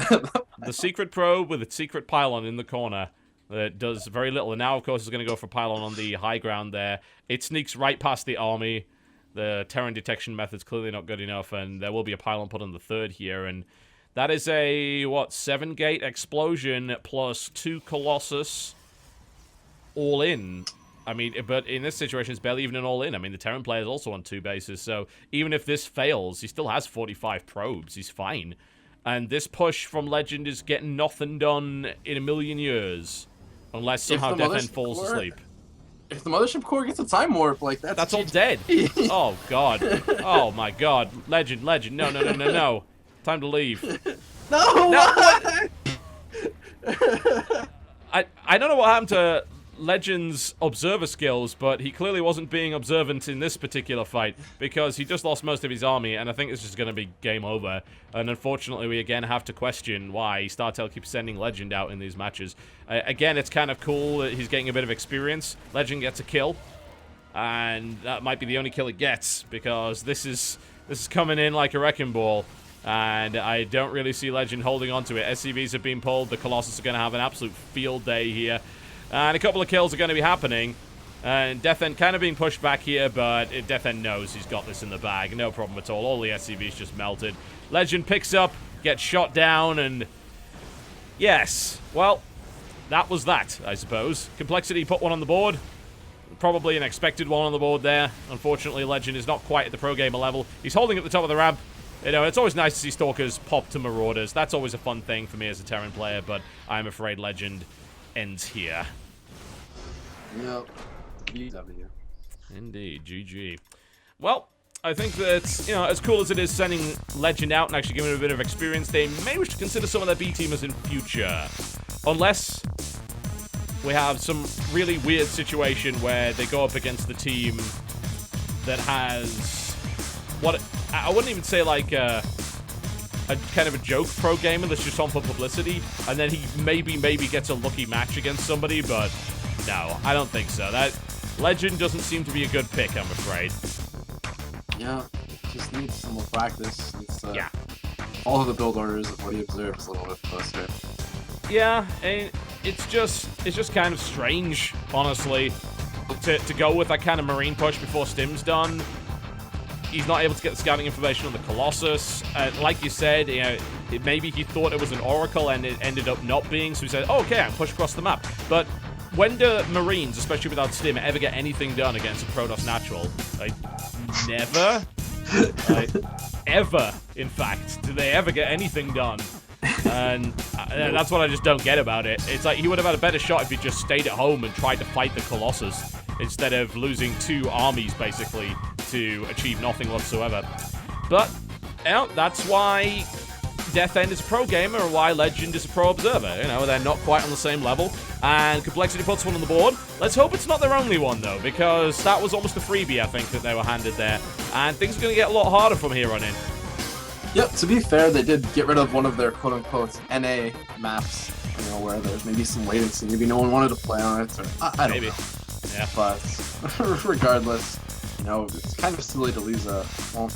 The secret probe with its secret pylon in the corner that does very little. And now, of course, is going to go for pylon on the high ground there. It sneaks right past the army. The Terran detection method's clearly not good enough, and there will be a pylon put on the third here. And that is a, 7-gate explosion plus 2 Colossus all in. I mean, but in this situation, it's barely even an all-in. I mean, the Terran player is also on 2 bases, so even if this fails, he still has 45 probes. He's fine. And this push from Legend is getting nothing done in a million years. Unless somehow Death End falls asleep. If the Mothership Core gets a time warp, like, that's all dead. Oh, God. Oh, my God. Legend. No. Time to leave. No! I don't know what happened to Legend's observer skills, but he clearly wasn't being observant in this particular fight, because he just lost most of his army, and I think this is going to be game over. And unfortunately, we again have to question why Startale keeps sending Legend out in these matches. Again, it's kind of cool that he's getting a bit of experience. Legend gets a kill, and that might be the only kill it gets, because this is coming in like a wrecking ball. And I don't really see Legend holding on to it. SCVs have been pulled. The Colossus are going to have an absolute field day here. And a couple of kills are going to be happening. And Death End kind of being pushed back here, but Death End knows he's got this in the bag. No problem at all. All the SCVs just melted. Legend picks up, gets shot down, and... yes. Well, that was that, I suppose. Complexity put one on the board. Probably an expected one on the board there. Unfortunately, Legend is not quite at the pro gamer level. He's holding at the top of the ramp. You know, it's always nice to see Stalkers pop to Marauders. That's always a fun thing for me as a Terran player, but I'm afraid Legend ends here. Yep. GW. Indeed, GG. Well, I think that, you know, as cool as it is sending Legend out and actually giving him a bit of experience, they may wish to consider some of their B-teamers in future. Unless we have some really weird situation where they go up against the team that has... what... I wouldn't even say like a kind of a joke pro gamer that's just on for publicity, and then he maybe gets a lucky match against somebody, but no, I don't think so. That Legend doesn't seem to be a good pick, I'm afraid. Yeah, just needs some more practice. Yeah. Follow the build orders of what he observes a little bit closer. Yeah, and it's just kind of strange, honestly, to go with that kind of Marine push before Stim's done. He's not able to get the scouting information on the Colossus. Like you said, you know, maybe he thought it was an Oracle and it ended up not being, so he said, oh, okay, I can push across the map. But when do Marines, especially without Stim, ever get anything done against a Protoss Natural? Like, never? Like, ever, in fact. Do they ever get anything done? And that's what I just don't get about it. It's like he would have had a better shot if he just stayed at home and tried to fight the Colossus instead of losing 2 armies, basically, to achieve nothing whatsoever. But, you know, that's why Death End is a pro gamer and why Legend is a pro observer. You know, they're not quite on the same level. And Complexity puts one on the board. Let's hope it's not their only one, though, because that was almost a freebie, I think, that they were handed there. And things are going to get a lot harder from here on in. Yep, to be fair, they did get rid of one of their quote-unquote NA maps, you know, where there's maybe some latency, maybe no one wanted to play on it, or I don't know. Yeah. But regardless, you know, it's kind of silly to lose a... well,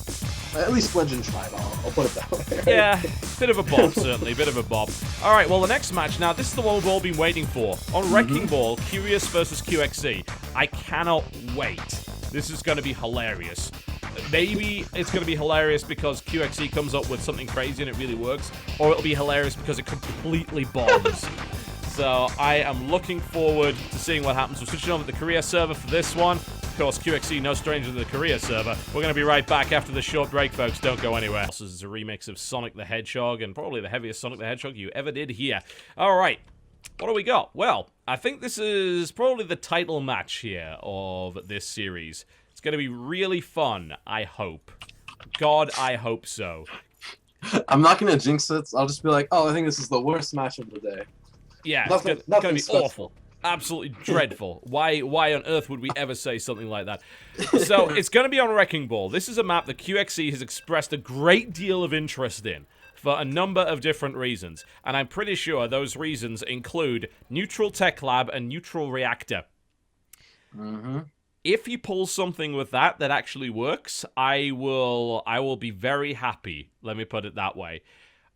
At least Legend tried, I'll put it that way. Yeah, bit of a bob, certainly, bit of a bob. Alright, well, the next match, now, this is the one we've all been waiting for. On Wrecking Ball, Curious versus QXE. I cannot wait. This is going to be hilarious. Maybe it's going to be hilarious because QXE comes up with something crazy and it really works, or it'll be hilarious because it completely bombs. So I am looking forward to seeing what happens. We're switching over to the Korea server for this one. Of course, QXE, no stranger to the Korea server. We're going to be right back after this short break, folks. Don't go anywhere. This is a remix of Sonic the Hedgehog, and probably the heaviest Sonic the Hedgehog you ever did here. All right, what do we got? Well, I think this is probably the title match here of this series. It's going to be really fun, I hope. God, I hope so. I'm not going to jinx it. I'll just be like, oh, I think this is the worst match of the day. Yeah, Nothing- it's going to be special. awful. Absolutely dreadful. Why on earth would we ever say something like that? So, it's going to be on Wrecking Ball. This is a map that QXE has expressed a great deal of interest in for a number of different reasons. And I'm pretty sure those reasons include Neutral Tech Lab and Neutral Reactor. Mm-hmm. If he pulls something with that actually works, I will be very happy. Let me put it that way.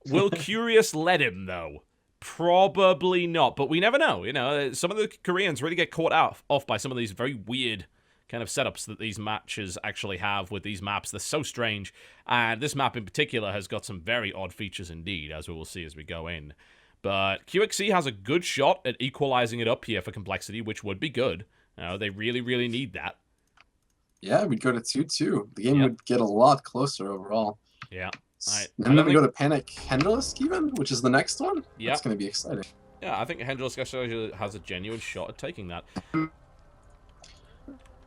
Will Curious let him, though? Probably not, but we never know. You know, some of the Koreans really get caught off by some of these very weird kind of setups that these matches actually have with these maps. They're so strange, and this map in particular has got some very odd features indeed, as we will see as we go in. But QXE has a good shot at equalizing it up here for Complexity, which would be good. They really, really need that. Yeah, we'd go to 2-2. The game would get a lot closer overall. Yeah. And then we go to Panic Hendrilisk even, which is the next one. Yeah. That's going to be exciting. Yeah, I think Hendrilisk actually has a genuine shot at taking that.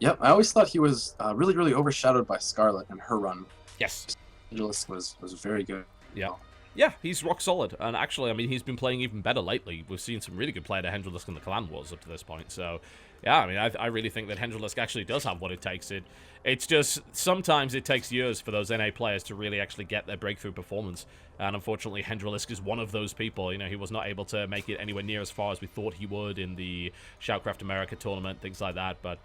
Yep, I always thought he was really, really overshadowed by Scarlet and her run. Yes. Hendrilisk was very good. Yeah. Yeah, he's rock solid. And actually, I mean, he's been playing even better lately. We've seen some really good play to Hendrilisk in the Clan Wars up to this point. So, yeah, I mean, I really think that Hendrilisk actually does have what it takes. It's just, sometimes it takes years for those NA players to really actually get their breakthrough performance. And unfortunately, Hendrilisk is one of those people. You know, he was not able to make it anywhere near as far as we thought he would in the SHOUTCraft America tournament, things like that. But,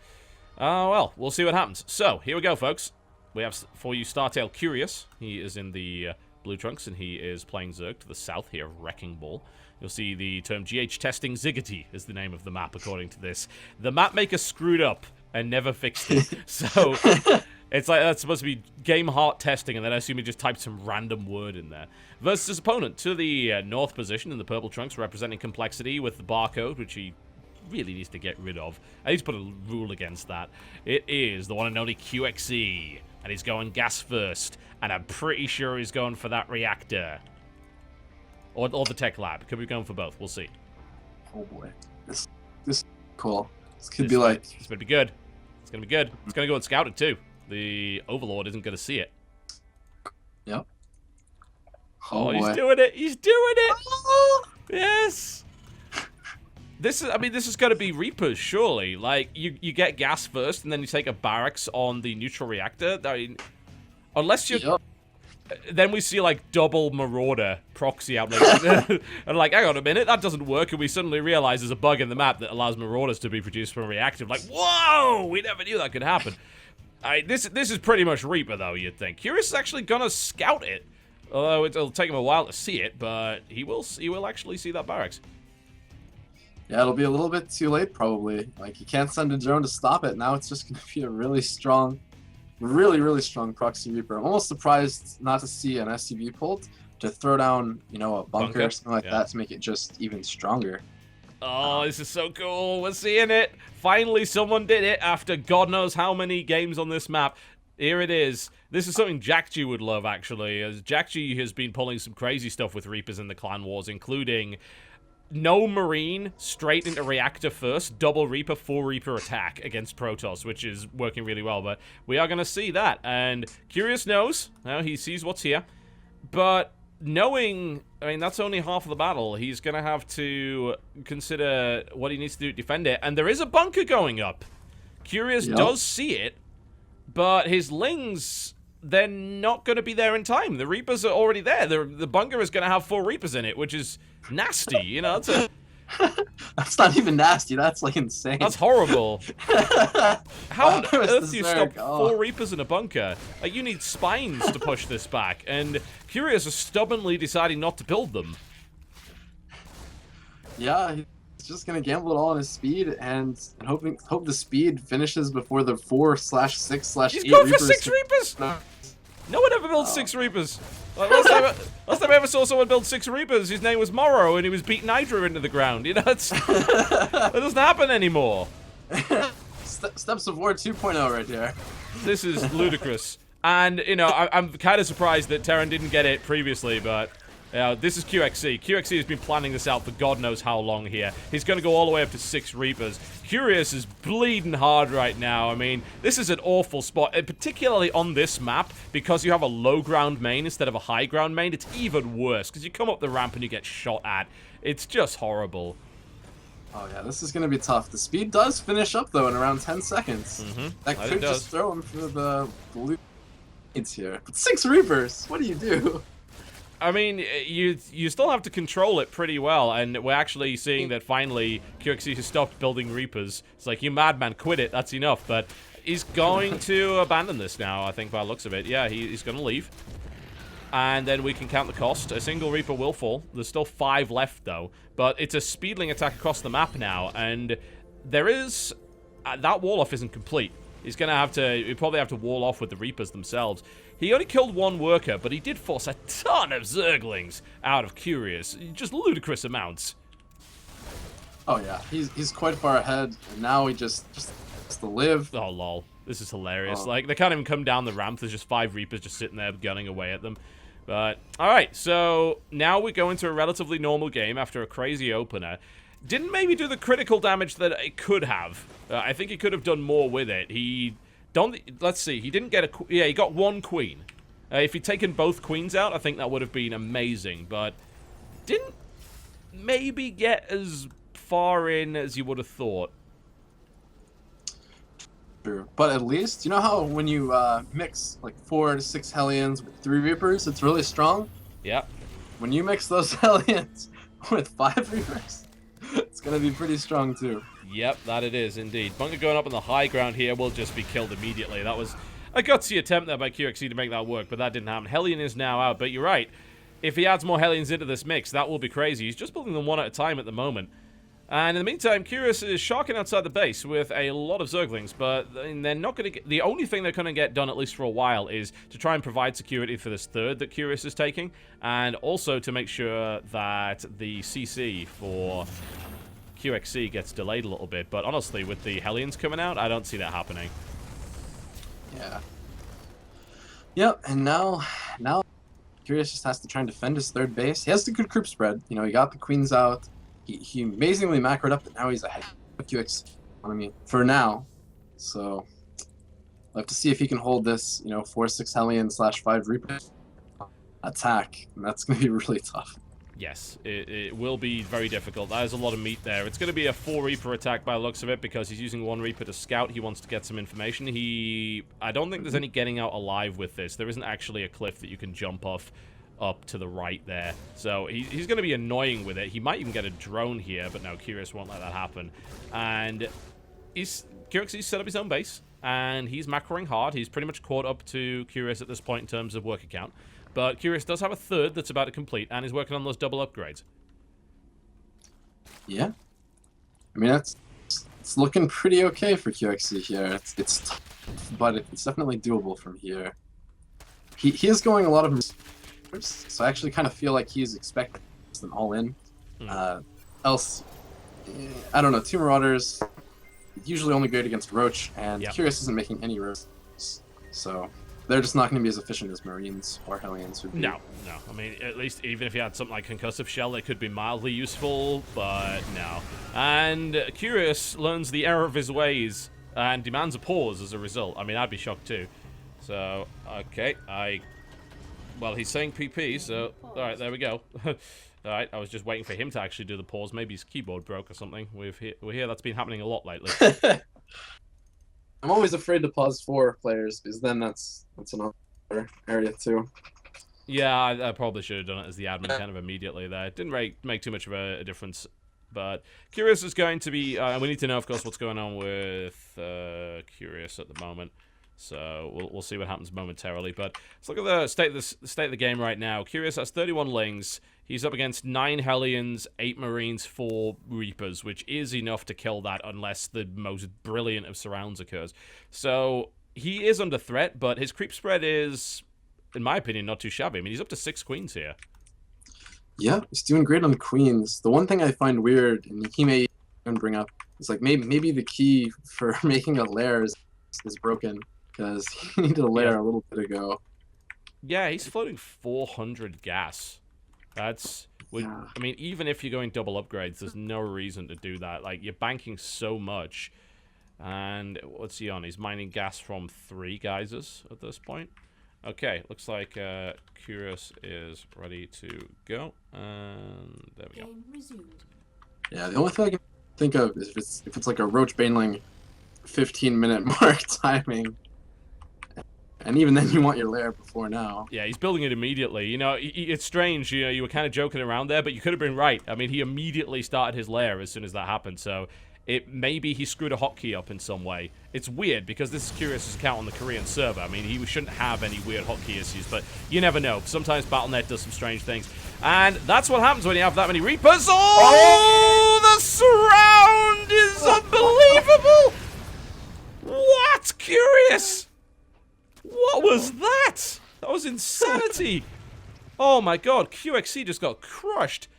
well, we'll see what happens. So, here we go, folks. We have for you Startale Curious. He is in the blue trunks, and he is playing Zerg to the south here of Wrecking Ball. You'll see the term GH Testing Ziggity is the name of the map, according to this. The map maker screwed up and never fixed it. So, it's like that's supposed to be game heart testing, and then I assume he just typed some random word in there. Versus his opponent to the north position in the purple trunks, representing complexity with the barcode, which he really needs to get rid of. I need to put a rule against that. It is the one and only QXE, and he's going gas first, and I'm pretty sure he's going for that reactor. Or the tech lab. Could be going for both. We'll see. Oh boy. This is cool. This could be like... It's going to be good. It's going to be good. It's going to go and scout it too. The Overlord isn't going to see it. Yep. Oh, he's doing it. He's doing it. Yes. This is going to be Reapers, surely. Like, you get gas first, and then you take a barracks on the neutral reactor. I mean, unless you... Yep. Then we see, like, double Marauder proxy out there. And, like, hang on a minute, that doesn't work. And we suddenly realize there's a bug in the map that allows Marauders to be produced from a reactor. Like, whoa! We never knew that could happen. This is pretty much Reaper, though, you'd think. Curious is actually going to scout it. Although it'll take him a while to see it, but he will actually see that barracks. Yeah, it'll be a little bit too late, probably. Like, you can't send a drone to stop it. Now it's just going to be a really strong... Really, really strong proxy Reaper. I'm almost surprised not to see an SCV pulled to throw down, you know, a bunker or something like that to make it just even stronger. Oh, this is so cool. We're seeing it. Finally, someone did it after God knows how many games on this map. Here it is. This is something JackG would love, actually, as JackG has been pulling some crazy stuff with Reapers in the Clan Wars, including... no Marine, straight into Reactor first, double Reaper, full Reaper attack against Protoss, which is working really well, but we are going to see that, and Curious knows, he sees what's here, but knowing, I mean, that's only half of the battle, he's going to have to consider what he needs to do to defend it, and there is a bunker going up. Curious does see it, but his Lings... they're not going to be there in time. The Reapers are already there. The bunker is going to have 4 Reapers in it, which is nasty. You know, that's not even nasty. That's like insane. That's horrible. How on earth do you stop 4 Reapers in a bunker? Like, you need spines to push this back, and Curious is stubbornly deciding not to build them. Yeah, he's just going to gamble it all on his speed and hope the speed finishes before the 4/6/8 He's going Reapers. for 6 Reapers! No one ever builds 6 Reapers. Like, last time I ever saw someone build 6 Reapers, his name was Morrow, and he was beating Hydra into the ground. You know, that doesn't happen anymore. Steps of War 2.0 right here. This is ludicrous. And, you know, I'm kind of surprised that Terran didn't get it previously, but... this is QXE. QXE has been planning this out for God knows how long here. He's going to go all the way up to 6 Reapers. Curious is bleeding hard right now. I mean, this is an awful spot, particularly on this map, because you have a low ground main instead of a high ground main. It's even worse, because you come up the ramp and you get shot at. It's just horrible. Oh yeah, this is going to be tough. The speed does finish up, though, in around 10 seconds. That could just throw him for the blue needs here. But 6 Reapers, what do you do? I mean, you still have to control it pretty well, and we're actually seeing that finally QXE has stopped building Reapers. It's like, you madman, quit it, that's enough. But he's going to abandon this now, I think, by the looks of it. Yeah, he's going to leave. And then we can count the cost. A single Reaper will fall. There's still 5 left, though. But it's a speedling attack across the map now, and there is... that wall-off isn't complete. He's going to have to... he'll probably have to wall off with the Reapers themselves. He only killed 1 worker, but he did force a ton of Zerglings out of Curious. Just ludicrous amounts. Oh yeah, he's quite far ahead, and now he just has to live. Oh, lol. This is hilarious. Oh. Like, they can't even come down the ramp. There's just 5 Reapers just sitting there gunning away at them. But, alright, so now we go into a relatively normal game after a crazy opener. Didn't maybe do the critical damage that it could have. I think he could have done more with it. Let's see, he didn't get a... Yeah, he got 1 queen. If he'd taken both queens out, I think that would have been amazing. But didn't maybe get as far in as you would have thought. True. But at least, you know how when you mix like 4 to 6 Hellions with 3 Reapers, it's really strong? Yep. When you mix those Hellions with 5 Reapers, it's going to be pretty strong too. Yep, that it is indeed. Bunker going up on the high ground here will just be killed immediately. That was a gutsy attempt there by QXC to make that work, but that didn't happen. Hellion is now out, but you're right. If he adds more Hellions into this mix, that will be crazy. He's just building them one at a time at the moment. And in the meantime, Curious is sharking outside the base with a lot of Zerglings, but they're not going to get... The only thing they're going to get done, at least for a while, is to try and provide security for this third that Curious is taking, and also to make sure that the CC for QXC gets delayed a little bit. But honestly, with the Hellions coming out, I don't see that happening. Yeah. Yep, and now Curious just has to try and defend his third base. He has the good group spread. You know, he got the queens out. He amazingly macroed up, but now he's ahead of QX economy for now. So we'll have to see if he can hold this, you know, 4-6 Hellion / 5 Reaper attack, and that's going to be really tough. Yes, it will be very difficult. There's a lot of meat there. It's going to be a 4 Reaper attack by the looks of it, because he's using 1 Reaper to scout. He wants to get some information. I don't think there's any getting out alive with this. There isn't actually a cliff that you can jump off up to the right there. So he's going to be annoying with it. He might even get a drone here, but no, Curious won't let that happen. And Curious set up his own base, and he's macroing hard. He's pretty much caught up to Curious at this point in terms of worker count. But Curious does have a third that's about to complete, and is working on those double upgrades. Yeah. I mean, it's looking pretty okay for QXC here. It's tough, but it's definitely doable from here. He is going a lot of... So I actually kind of feel like he's expecting an all-in. Else, I don't know, 2 Marauders usually only good against Roach, and Curious isn't making any Roaches. So they're just not going to be as efficient as Marines or Hellions would be. No. I mean, at least even if you had something like Concussive Shell, it could be mildly useful, but no. And Curious learns the error of his ways and demands a pause as a result. I mean, I'd be shocked too. So, okay, well, he's saying PP, so... Alright, there we go. Alright, I was just waiting for him to actually do the pause. Maybe his keyboard broke or something. We hear that's been happening a lot lately. I'm always afraid to pause for players, because then that's another area too. Yeah, I probably should have done it as the admin kind of immediately there. It didn't really make too much of a difference. But Curious is going to be... we need to know, of course, what's going on with Curious at the moment. So we'll see what happens momentarily. But let's look at the state of the game right now. Curious has 31 Lings. He's up against 9 Hellions, 8 Marines, 4 Reapers, which is enough to kill that unless the most brilliant of surrounds occurs. So he is under threat, but his creep spread is, in my opinion, not too shabby. I mean, he's up to 6 queens here. Yeah, he's doing great on queens. The one thing I find weird, and he may even bring up, is like maybe the key for making a lair is broken. Because he needed a lair a little bit ago. Yeah, he's floating 400 gas. That's... I mean, even if you're going double upgrades, there's no reason to do that. Like, you're banking so much. And what's he on? He's mining gas from 3 geysers at this point. Okay, looks like Curious is ready to go. And there we go. Yeah, the only thing I can think of is if it's like a Roach Baneling 15-minute mark timing. And even then, you want your lair before now. Yeah, he's building it immediately. You know, it's strange. You know, you were kind of joking around there, but you could have been right. I mean, he immediately started his lair as soon as that happened. So maybe he screwed a hotkey up in some way. It's weird because this is Curious's account on the Korean server. I mean, he shouldn't have any weird hotkey issues, but you never know. Sometimes Battle.net does some strange things. And that's what happens when you have that many Reapers. Oh, the surround is unbelievable! What? Curious! What was that? That was insanity. Oh my god, QXC just got crushed.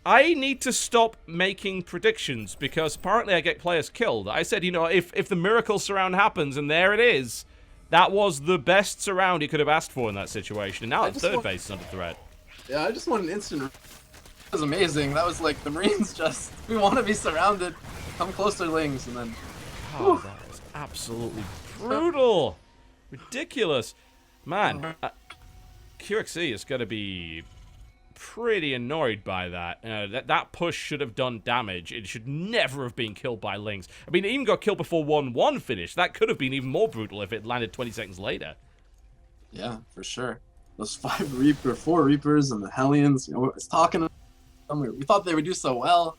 I need to stop making predictions because apparently I get players killed. I said, you know, if the miracle surround happens, and there it is, that was the best surround he could have asked for in that situation. And now the third base is under threat. Yeah, I just want an instant. That was amazing. That was like the Marines just, we want to be surrounded. Come closer, Lings, and then... Oh, that was absolutely brutal. Ridiculous. Man, QXE is going to be pretty annoyed by that. That push should have done damage. It should never have been killed by Lings. I mean, it even got killed before 1-1 finished. That could have been even more brutal if it landed 20 seconds later. Yeah, for sure. Those 4 Reapers and the Hellions, you know, it's talking. We thought they would do so well.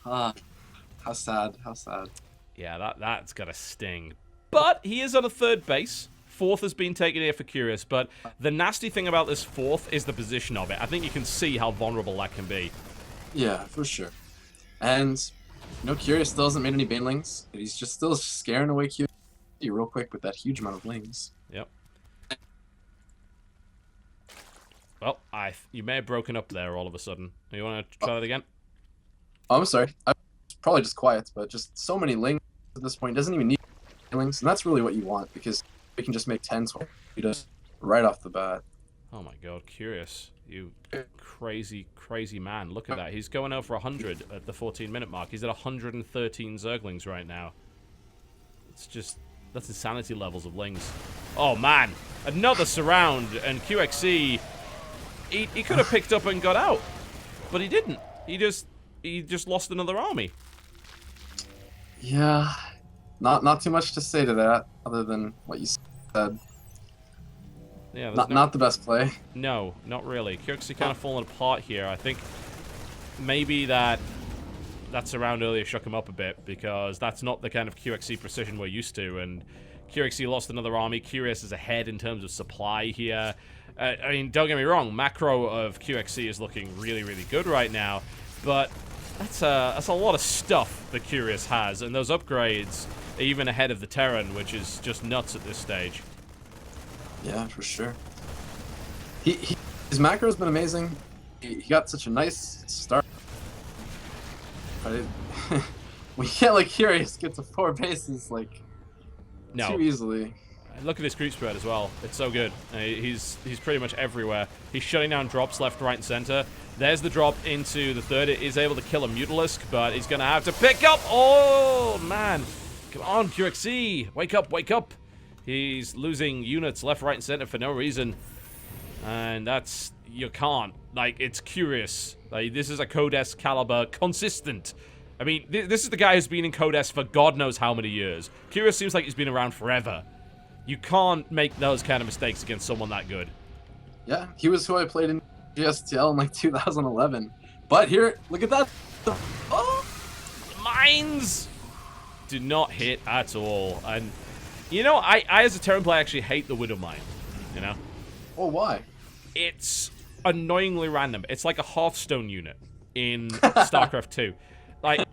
How sad, how sad. Yeah, that's gotta sting. But he is on a third base. Fourth has been taken here for Curious, but the nasty thing about this fourth is the position of it. I think you can see how vulnerable that can be. Yeah, for sure. And, you know, Curious still hasn't made any Banelings. He's just still scaring away QXE real quick with that huge amount of Lings. Yep. Well, you may have broken up there all of a sudden. You want to try that again? Oh, I'm sorry. I was probably just quiet, but just so many Lings at this point. Doesn't even need Lings, and that's really what you want, because we can just make 10, 12 just right off the bat. Oh my god, Curious. You crazy, crazy man. Look at that. He's going over 100 at the 14-minute mark. He's at 113 Zerglings right now. It's just... that's insanity levels of Lings. Oh man! Another surround, and QXE... He could have picked up and got out. But he didn't. He just lost another army. Yeah. Not too much to say to that, other than what you said. Yeah, not the best play. No, not really. QXE kind of falling apart here. I think maybe that surround earlier shook him up a bit, because that's not the kind of QXE precision we're used to, and QXE lost another army. Curious is ahead in terms of supply here. I mean, don't get me wrong, macro of QXE is looking really, really good right now, but that's a lot of stuff that Curious has, and those upgrades are even ahead of the Terran, which is just nuts at this stage. Yeah, for sure. His macro's been amazing. He got such a nice start. But we can't let Curious get to 4 bases like too easily. Look at his creep spread as well. It's so good. He's pretty much everywhere. He's shutting down drops left, right, and center. There's the drop into the third. It is able to kill a Mutalisk, but he's going to have to pick up. Oh, man. Come on, QXE. Wake up, wake up. He's losing units left, right, and center for no reason. And that's... you can't. Like, it's Curious. Like, this is a Codes caliber consistent. I mean, this is the guy who's been in Codes for God knows how many years. Curious seems like he's been around forever. You can't make those kind of mistakes against someone that good. Yeah, he was who I played in GSTL in like 2011. But here, look at that. Oh! Mines do not hit at all. And, you know, I as a Terran player actually hate the Widow Mine. You know? Oh, why? It's annoyingly random. It's like a Hearthstone unit in StarCraft 2. Like,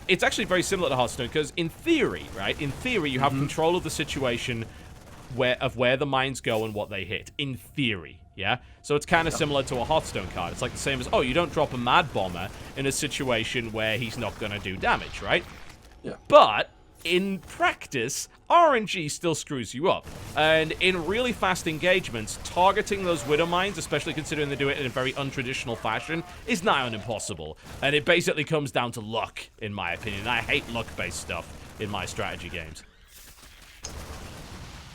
it's actually very similar to Hearthstone, because in theory, right? In theory, you have control of the situation where the mines go and what they hit. In theory, yeah? So it's kind of similar to a Hearthstone card. It's like the same as, oh, you don't drop a Mad Bomber in a situation where he's not going to do damage, right? Yeah. But in practice, RNG still screws you up. And in really fast engagements, targeting those Widow Mines, especially considering they do it in a very untraditional fashion, is nigh on impossible. And it basically comes down to luck, in my opinion. I hate luck-based stuff in my strategy games.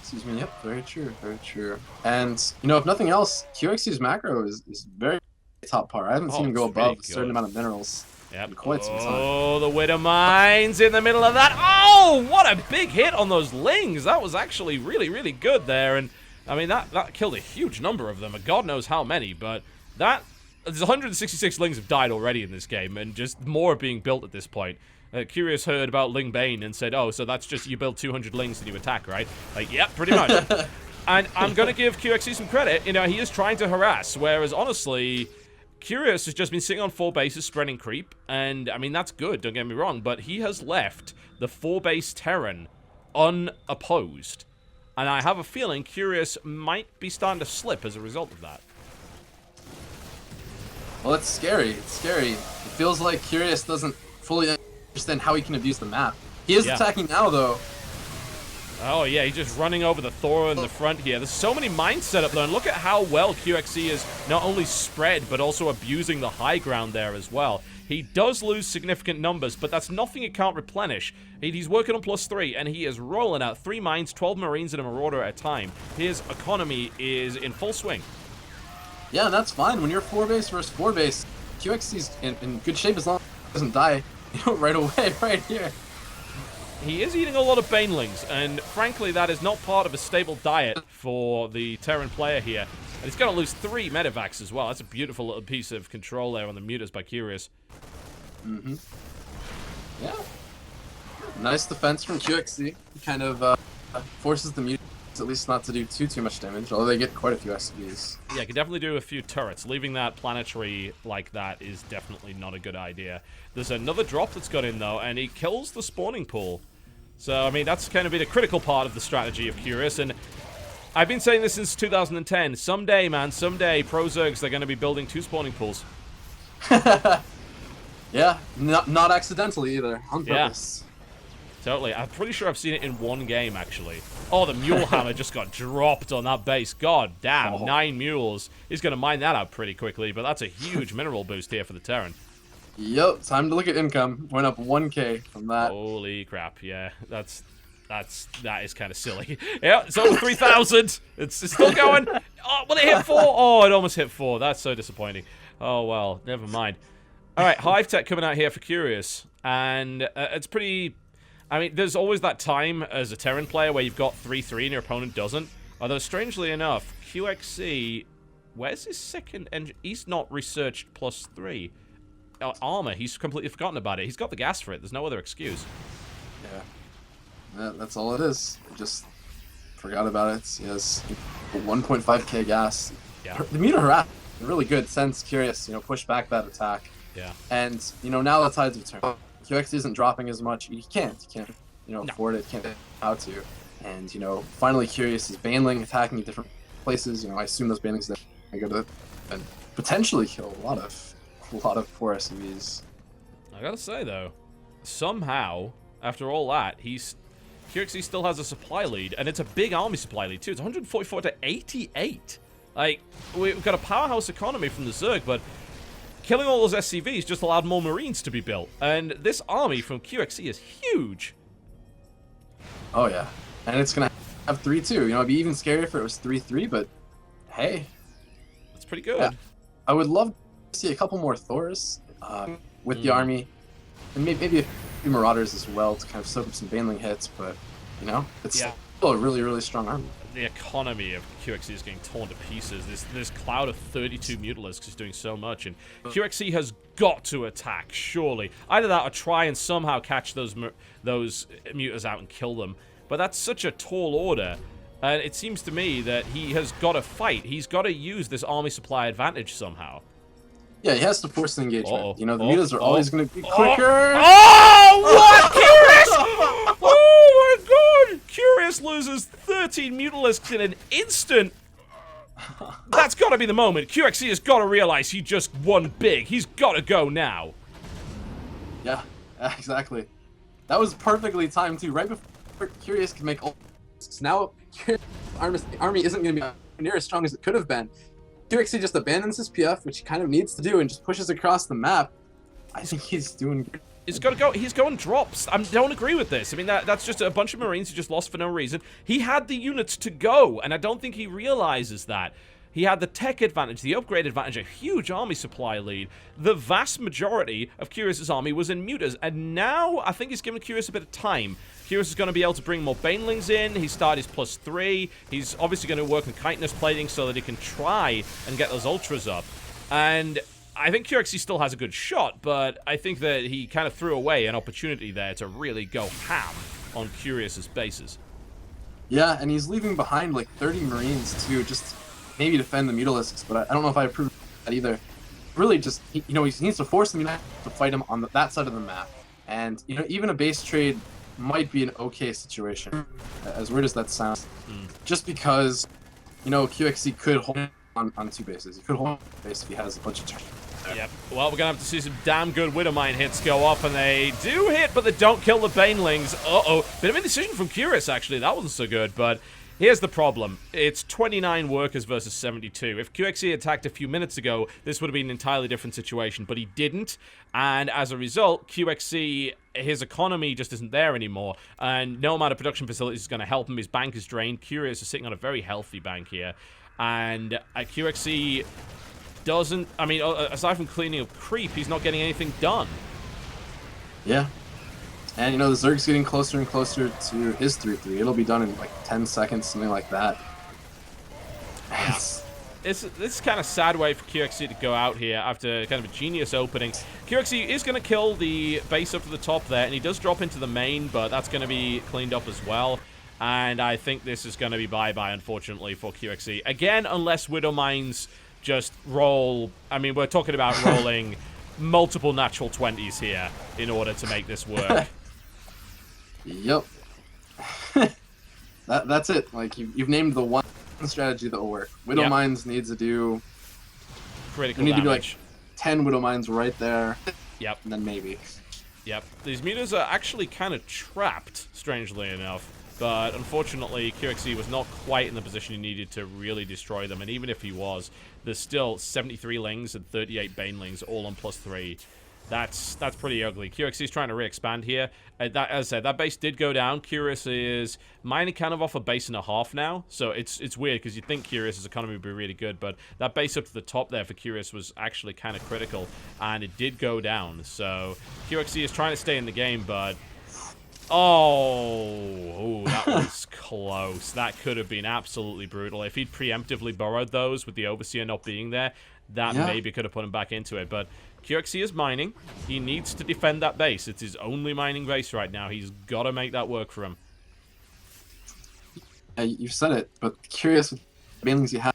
Excuse me, yep, very true, very true. And, you know, if nothing else, QXC's macro is very top par. I haven't seen him go above a certain amount of minerals. Yep. In quite some time. Oh, the Widow Mines in the middle of that. Oh, what a big hit on those Lings. That was actually really, really good there. And, I mean, that killed a huge number of them. God knows how many, but there's 166 Lings have died already in this game, and just more are being built at this point. Curious heard about Ling Bane and said, oh, so that's just you build 200 Lings and you attack, right? Like, yep, pretty much. And I'm going to give QXE some credit. You know, he is trying to harass, whereas, honestly... Curious has just been sitting on 4 bases spreading creep, and, I mean, that's good, don't get me wrong, but he has left the 4-base Terran unopposed. And I have a feeling Curious might be starting to slip as a result of that. Well, it's scary. It's scary. It feels like Curious doesn't fully understand how he can abuse the map. He is attacking now, though. Oh, yeah, he's just running over the Thor in the front here. There's so many mines set up, though, and look at how well QXC is not only spread, but also abusing the high ground there as well. He does lose significant numbers, but that's nothing he can't replenish. He's working on +3, and he is rolling out 3 mines, 12 Marines, and a Marauder at a time. His economy is in full swing. Yeah, and that's fine. When you're 4-base versus 4-base, QXC's in good shape as long as he doesn't die right away, right here. He is eating a lot of banelings, and frankly, that is not part of a stable diet for the Terran player here. And he's going to lose 3 medevacs as well. That's a beautiful little piece of control there on the mutas by Curious. Mm-hmm. Yeah. Nice defense from QXC. He kind of forces the mutas at least not to do too much damage, although they get quite a few SCVs. Yeah, can definitely do a few turrets. Leaving that planetary like that is definitely not a good idea. There's another drop that's got in, though, and he kills the spawning pool. So, I mean, that's kind of been a critical part of the strategy of Curious, and I've been saying this since 2010. Someday, man, someday, Pro Zergs, they're going to be building 2 spawning pools. Yeah, not accidentally either, on purpose. Yeah. Totally. I'm pretty sure I've seen it in 1 game, actually. Oh, the Mule Hammer just got dropped on that base. God damn, 9 mules. He's going to mine that out pretty quickly, but that's a huge mineral boost here for the Terran. Yep, time to look at income. Went up 1k from that. Holy crap, yeah. That is kind of silly. Yeah, it's over 3,000. It's still going. Oh, will it hit 4? Oh, it almost hit 4. That's so disappointing. Oh, well, never mind. All right, Hive Tech coming out here for Curious. And it's pretty... I mean, there's always that time as a Terran player where you've got 3-3 and your opponent doesn't. Although, strangely enough, QXC... Where's his second engine? He's not researched +3. Armor, he's completely forgotten about it. He's got the gas for it. There's no other excuse. Yeah, that's all it is. Just forgot about it. He has 1.5k gas. Yeah. The Muta harass, really good sense. Curious, push back that attack. Yeah. And now the tides have turned. QX isn't dropping as much. He can't afford it. Can't how to. And finally, Curious is Baneling attacking at different places. I assume those Banelings are going to and potentially kill a lot of poor SCVs. I gotta say though, somehow after all that, QXC still has a supply lead, and it's a big army supply lead too. It's 144 to 88. Like, we've got a powerhouse economy from the Zerg, but killing all those SCVs just allowed more Marines to be built. And this army from QXC is huge. Oh yeah, and it's gonna have 3-2. It'd be even scarier if it was 3-3, but hey, that's pretty good. Yeah. I would love to see a couple more Thors with the army, and maybe a few Marauders as well to kind of soak up some Baneling hits. But it's still a really, really strong army. The economy of QXC is getting torn to pieces. This cloud of 32 Mutalisks is doing so much, and QXC has got to attack, surely. Either that or try and somehow catch those Mutas out and kill them. But that's such a tall order, and it seems to me that he has got to fight. He's got to use this army supply advantage somehow. Yeah, he has to force the engagement. The Mutas are always going to be quicker. Oh, what? Curious! Oh my god! Curious loses 13 Mutalisks in an instant. That's got to be the moment. QXC has got to realize he just won big. He's got to go now. Yeah, exactly. That was perfectly timed too. Right before Curious could make all. Now, army isn't going to be near as strong as it could have been. QXC just abandons his PF, which he kind of needs to do, and just pushes across the map. I think he's doing good. He's got to go. He's going drops. I don't agree with this. I mean, that's just a bunch of Marines he just lost for no reason. He had the units to go, and I don't think he realizes that. He had the tech advantage, the upgrade advantage, a huge army supply lead. The vast majority of Curious's army was in Mutas, and now I think he's giving Curious a bit of time. Curious is going to be able to bring more Banelings in. He started his +3. He's obviously going to work on chitinous plating so that he can try and get those Ultras up. And I think QXC still has a good shot, but I think that he kind of threw away an opportunity there to really go ham on Curious's bases. Yeah, and he's leaving behind like 30 Marines to just maybe defend the Mutalisks, but I don't know if I approve of that either. Really just, he needs to force them to fight him on that side of the map. And, even a base trade might be an okay situation, as weird as that sounds. Just because, QXC could hold on 2 bases. He could hold on a base if he has a bunch of turns. Yep. Well, we're going to have to see some damn good Widowmine hits go off, and they do hit, but they don't kill the Banelings. Uh-oh. Bit of indecision from Curious, actually. That wasn't so good, but here's the problem. It's 29 workers versus 72. If QXE attacked a few minutes ago, this would have been an entirely different situation, but he didn't, and as a result, QXE, his economy just isn't there anymore, and no amount of production facilities is going to help him. His bank is drained. Curious is sitting on a very healthy bank here, and QXE doesn't, I mean, aside from cleaning up creep, he's not getting anything done. Yeah. And, you know, the Zerg's getting closer and closer to his 3-3. It'll be done in, like, 10 seconds, something like that. Yeah. This is kind of sad way for QXE to go out here after kind of a genius opening. QXE is going to kill the base up to the top there, and he does drop into the main, but that's going to be cleaned up as well. And I think this is going to be bye-bye, unfortunately, for QXE. Again, unless Widowmines just roll. I mean, we're talking about rolling multiple natural 20s here in order to make this work. Yep. That's it. Like, you've named the one strategy that will work. Widowmines needs to do critical need damage. to be like 10 Widowmines right there. Yep. And then maybe. Yep. These mutas are actually kind of trapped, strangely enough. But unfortunately, QXE was not quite in the position he needed to really destroy them. And even if he was, there's still 73 Lings and 38 Banelings, all on +3. That's pretty ugly. QXE is trying to re-expand here. As I said, that base did go down. Curious is mining kind of off a base and a half now. So it's weird because you'd think Curious's economy would be really good. But that base up to the top there for Curious was actually kind of critical. And it did go down. So QXE is trying to stay in the game, but... Oh, that was close. That could have been absolutely brutal. If he'd preemptively borrowed those with the Overseer not being there, that maybe could have put him back into it. But QXE is mining. He needs to defend that base. It's his only mining base right now. He's got to make that work for him. You've said it, but curious with the Banelings you have.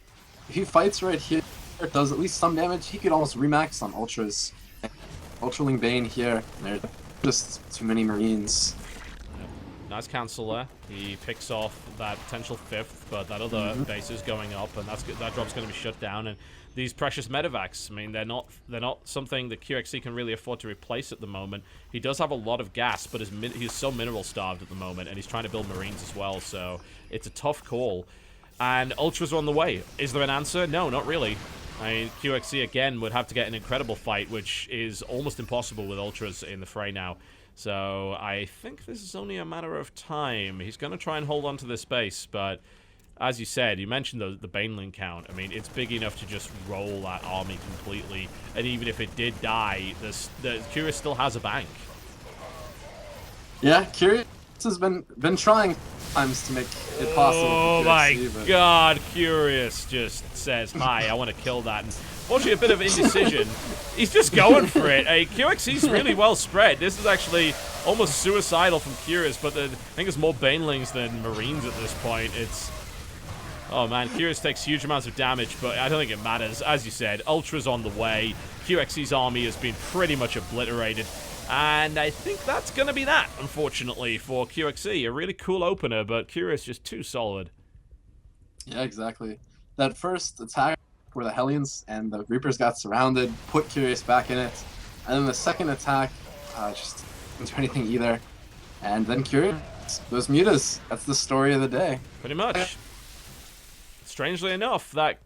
If he fights right here, does at least some damage, he could almost remax on Ultras. Ultraling Bane here. There's just too many Marines. Nice cancel there. He picks off that potential 5th, but that other base is going up, and that drop's going to be shut down. And these precious medevacs, I mean, they're not something that QXE can really afford to replace at the moment. He does have a lot of gas, but he's so mineral starved at the moment, and he's trying to build Marines as well, so it's a tough call. And Ultras are on the way. Is there an answer? No, not really. I mean, QXE again would have to get an incredible fight, which is almost impossible with Ultras in the fray now. So I think this is only a matter of time. He's going to try and hold on to this base, but as you said, you mentioned the Baneling count. I mean, it's big enough to just roll that army completely, and even if it did die, the Curious still has a bank. Yeah, Curious has been trying times to make it possible. Oh my God, Curious just says, hi, I want to kill that. And fortunately, a bit of indecision. He's just going for it. QXE's really well spread. This is actually almost suicidal from Curious, but I think it's more Banelings than Marines at this point. It's... Oh man, Curious takes huge amounts of damage, but I don't think it matters. As you said, Ultra's on the way. QXE's army has been pretty much obliterated. And I think that's going to be that, unfortunately, for QXE. A really cool opener, but Curious just too solid. Yeah, exactly. That first attack where the Hellions and the Reapers got surrounded, put Curious back in it. And then the second attack, just didn't do anything either. And then Curious, those mutas, that's the story of the day. Pretty much. Strangely enough, that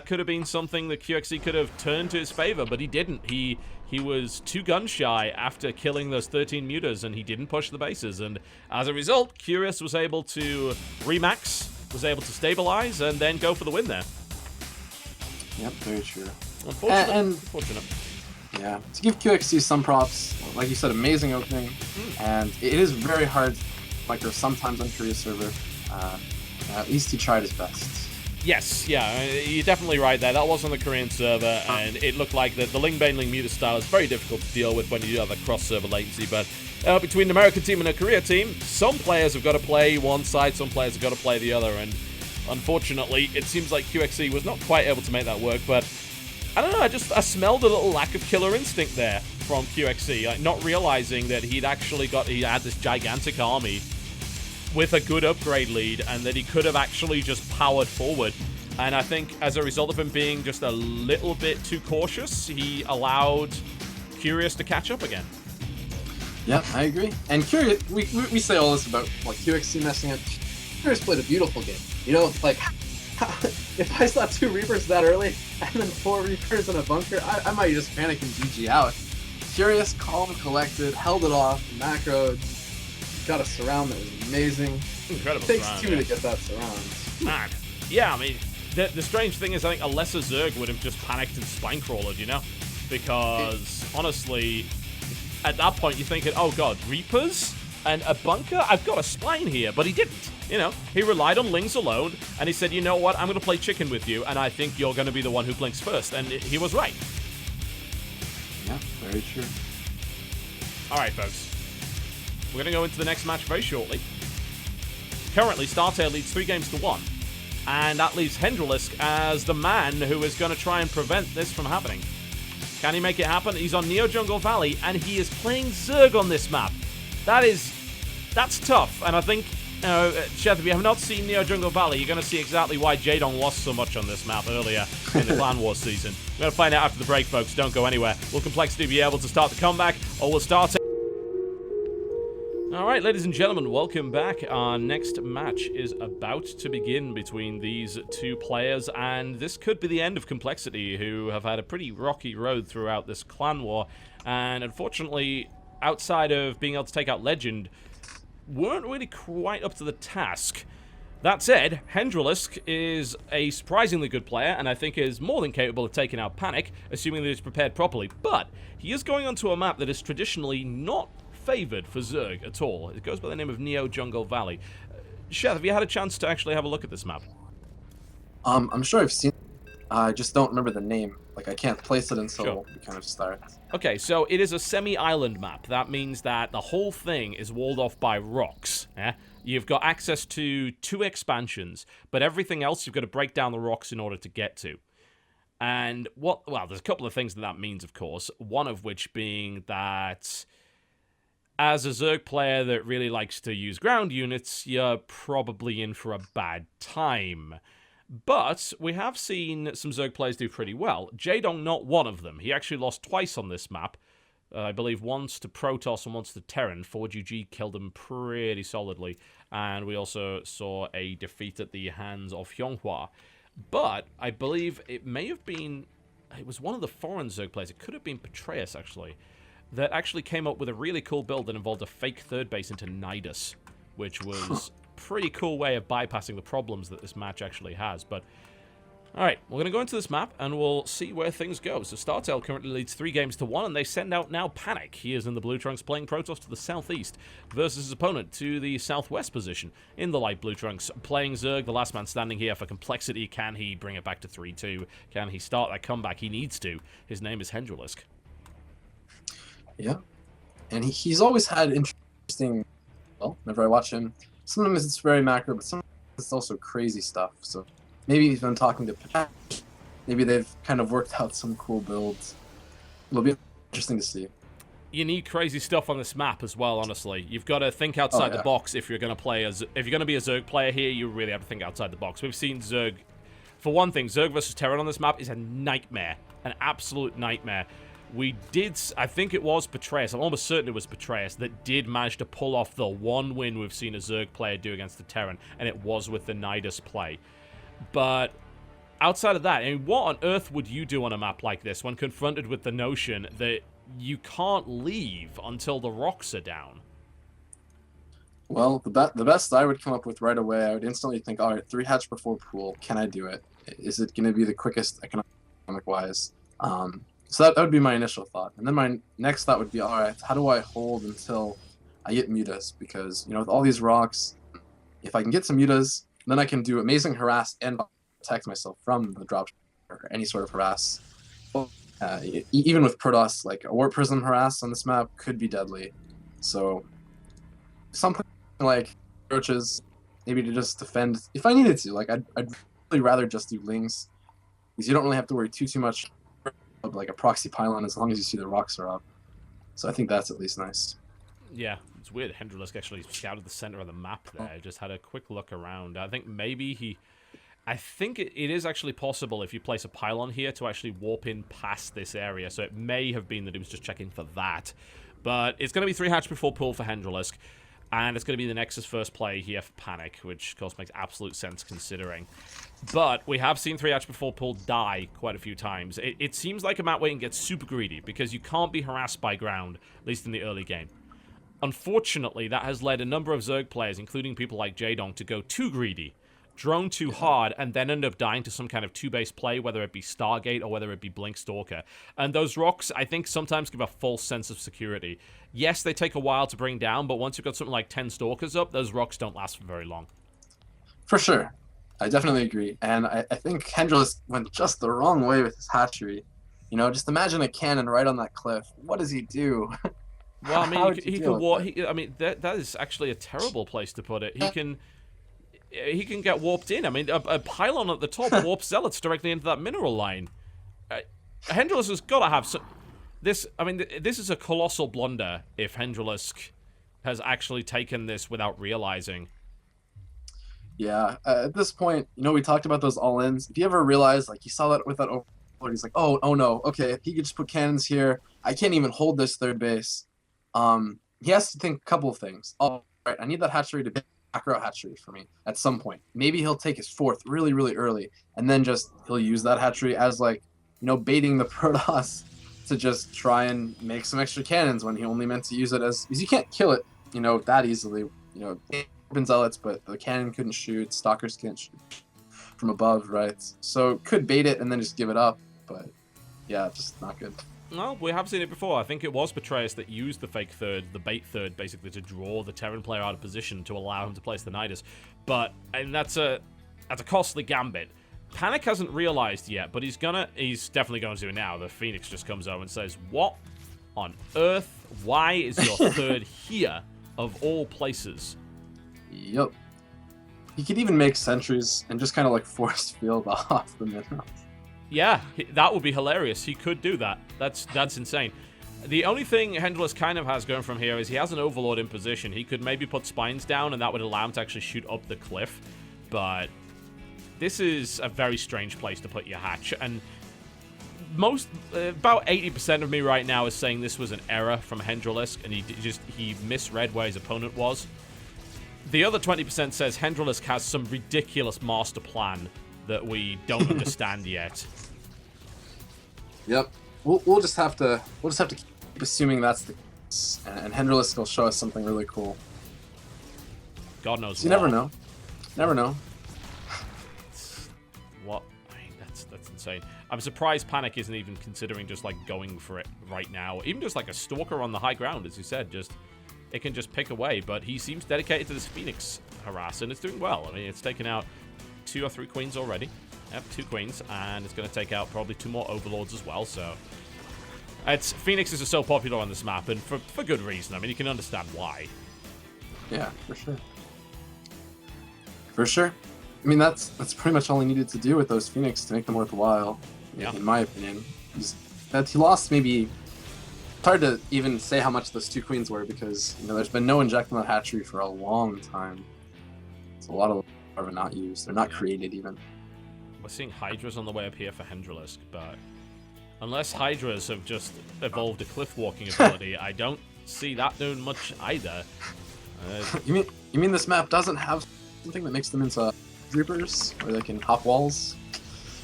could have been something that QXE could have turned to his favor, but he didn't. He was 2 gun shy after killing those 13 mutas, and he didn't push the bases. And as a result, Curious was able to remax, was able to stabilize, and then go for the win there. Yep, very true. Unfortunate. Yeah, to give QXC some props, like you said, amazing opening, and it is very hard, like there's sometimes on Curious server, at least he tried his best. Yes, yeah, you're definitely right there. That was on the Korean server, and it looked like the Ling Baneling Muta style is very difficult to deal with when you do have a cross-server latency, but between the American team and a Korea team, some players have got to play one side, some players have got to play the other, and unfortunately, it seems like QXE was not quite able to make that work, but I don't know, I smelled a little lack of killer instinct there from QXE, like not realizing that he had this gigantic army with a good upgrade lead, and that he could have actually just powered forward And I think as a result of him being just a little bit too cautious, he allowed Curious to catch up again. Yeah, I agree. And Curious, we say all this about Like QXC messing up. Curious played a beautiful game. You know, like, if I saw 2 Reapers that early and then 4 Reapers in a bunker, I might just panic and GG out. Curious, calm, collected, held it off, macroed, got a surround that was amazing. Incredible It takes surround, 2 yeah. to get that surround. Man, yeah, I mean, the strange thing is I think a lesser Zerg would have just panicked and spine-crawled, you know? Because, honestly, at that point you're thinking, oh god, Reapers? And a bunker? I've got a spine here, but he didn't. You know, he relied on Lings alone, and he said, you know what, I'm going to play chicken with you, and I think you're going to be the one who blinks first. And he was right. Yeah, very true. Alright, folks. We're going to go into the next match very shortly. Currently, Startale leads 3-1. And that leaves Hendralisk as the man who is going to try and prevent this from happening. Can he make it happen? He's on Neo Jungle Valley, and he is playing Zerg on this map. That's tough, and I think, Sheth, if you have not seen Neo Jungle Valley, you're going to see exactly why Jadong lost so much on this map earlier in the Clan Wars season. We're going to find out after the break, folks. Don't go anywhere. Will Complexity be able to start the comeback, or will Startale... Alright, ladies and gentlemen, welcome back. Our next match is about to begin between these 2 players, and this could be the end of Complexity, who have had a pretty rocky road throughout this clan war, and unfortunately, outside of being able to take out Legend, weren't really quite up to the task. That said, Hendralisk is a surprisingly good player, and I think is more than capable of taking out Panic, assuming that he's prepared properly, but he is going onto a map that is traditionally not favored for Zerg at all. It goes by the name of Neo Jungle Valley. Sheth, have you had a chance to actually have a look at this map? I'm sure I've seen it. I just don't remember the name. Like, I can't place it until we kind of start. Okay, so it is a semi-island map. That means that the whole thing is walled off by rocks. Yeah? You've got access to 2 expansions, but everything else you've got to break down the rocks in order to get to. And well, there's a couple of things that means, of course. One of which being that as a Zerg player that really likes to use ground units, you're probably in for a bad time. But we have seen some Zerg players do pretty well. Jadong not one of them. He actually lost twice on this map. I believe once to Protoss and once to Terran. 4GG killed him pretty solidly. And we also saw a defeat at the hands of Hyunghwa. But I believe it may have been... It was one of the foreign Zerg players. It could have been Petraeus, actually. That actually came up with a really cool build that involved a fake third base into Nidus, which was a pretty cool way of bypassing the problems that this match actually has. But, alright, we're going to go into this map, and we'll see where things go. So Startale currently leads 3-1, and they send out now Panic. He is in the blue trunks, playing Protoss to the southeast, versus his opponent to the southwest position, in the light blue trunks, playing Zerg, the last man standing here for Complexity. Can he bring it back to 3-2? Can he start that comeback? He needs to. His name is Hendralisk. Yeah, and he's always had interesting. Well, whenever I watch him, sometimes it's very macro, but sometimes it's also crazy stuff. So maybe he's been talking to Patrick. Maybe they've kind of worked out some cool builds. It'll be interesting to see. You need crazy stuff on this map as well. Honestly, you've got to think outside the box if you're going to play as. If you're going to be a Zerg player here, you really have to think outside the box. We've seen Zerg. For one thing, Zerg versus Terran on this map is a nightmare, an absolute nightmare. We did, I think it was Petraeus, I'm almost certain it was Petraeus, that did manage to pull off the one win we've seen a Zerg player do against the Terran, and it was with the Nidus play. But outside of that, I mean, what on earth would you do on a map like this when confronted with the notion that you can't leave until the rocks are down? Well, the best I would come up with right away, I would instantly think, all right, 3 hatch before pool, can I do it? Is it going to be the quickest economic-wise? So that would be my initial thought. And then my next thought would be, all right, how do I hold until I get mutas? Because, you know, with all these rocks, if I can get some mutas, then I can do amazing harass and protect myself from the drop or any sort of harass. Even with Protoss, like a Warp Prism harass on this map could be deadly. So something like approaches, maybe to just defend if I needed to. Like I'd really rather just do Lings, because you don't really have to worry too much of like a proxy pylon as long as you see the rocks are up. So I think that's at least nice. Yeah, it's weird. Hendralisk actually scouted the center of the map there. Just had a quick look around. I think maybe he... I think it is actually possible if you place a pylon here to actually warp in past this area, so it may have been that he was just checking for that. But it's going to be 3 hatch before pull for Hendralisk, and it's going to be the Nexus first play here for Panic, which of course makes absolute sense considering. But we have seen 3 hatch before pull die quite a few times. It seems like a map where you can get super greedy, because you can't be harassed by ground, at least in the early game. Unfortunately, that has led a number of Zerg players, including people like Jadong, to go too greedy, drone too hard, and then end up dying to some kind of 2-base play, whether it be Stargate or whether it be Blink Stalker. And those rocks, I think, sometimes give a false sense of security. Yes, they take a while to bring down, but once you've got something like 10 Stalkers up, those rocks don't last for very long. For sure. I definitely agree. And I think Hendralis went just the wrong way with his hatchery. You know, just imagine a cannon right on that cliff. What does he do? Well, I mean, he can walk. I mean, that is actually a terrible place to put it. He can get warped in. I mean, a pylon at the top warps zealots directly into that mineral line. Hendralisk has got to have some. This is a colossal blunder if Hendralisk has actually taken this without realizing. Yeah, at this point, you know, we talked about those all-ins. If you ever realize, like, you saw that with that overlord, he's like, oh no, okay, he could just put cannons here. I can't even hold this third base. He has to think a couple of things. All right, I need that hatchery to be back row hatchery for me at some point. Maybe he'll take his 4th really, really early, and then he'll use that hatchery as, like, you know, baiting the Protoss to just try and make some extra cannons when he only meant to use it because you can't kill it, you know, that easily. You know, open zealots, but the cannon couldn't shoot, stalkers can't shoot from above, right? So could bait it and then just give it up, but yeah, just not good. No, we have seen it before. I think it was Betrayus that used the fake third, the bait third, basically to draw the Terran player out of position to allow him to place the Nidus. And that's a costly gambit. Panic hasn't realized yet, but he's definitely going to now. The Phoenix just comes over and says, "What on earth? Why is your third here of all places?" Yep. He could even make sentries and just kind of like force field off the minerals. Yeah, that would be hilarious. He could do that. That's insane. The only thing Hendralisk kind of has going from here is he has an Overlord in position. He could maybe put spines down, and that would allow him to actually shoot up the cliff. But this is a very strange place to put your hatch. And about 80% of me right now is saying this was an error from Hendralisk, and he misread where his opponent was. The other 20% says Hendralisk has some ridiculous master plan that we don't understand yet. Yep. We'll just have to keep assuming that's the case, and Hendralisk will show us something really cool. God knows. You never know. Never know. What? I mean, that's insane. I'm surprised Panic isn't even considering just like going for it right now. Even just like a Stalker on the high ground, as you said, it can just pick away. But he seems dedicated to this Phoenix harass, and it's doing well. I mean, it's taken out 2 or 3 queens already. Yep, 2 queens, and it's going to take out probably 2 more overlords as well. So Phoenixes are so popular on this map, and for good reason. I mean, you can understand why. Yeah, for sure. For sure. I mean, that's pretty much all he needed to do with those Phoenix to make them worthwhile. Yeah. In my opinion, he lost maybe. It's hard to even say how much those 2 queens were because there's been no inject on that hatchery for a long time. It's a lot of are not used. They're not created even. We're seeing Hydras on the way up here for Hendralisk, but unless Hydras have just evolved a cliff walking ability, I don't see that doing much either. You mean this map doesn't have something that makes them into Reapers, where they can hop walls?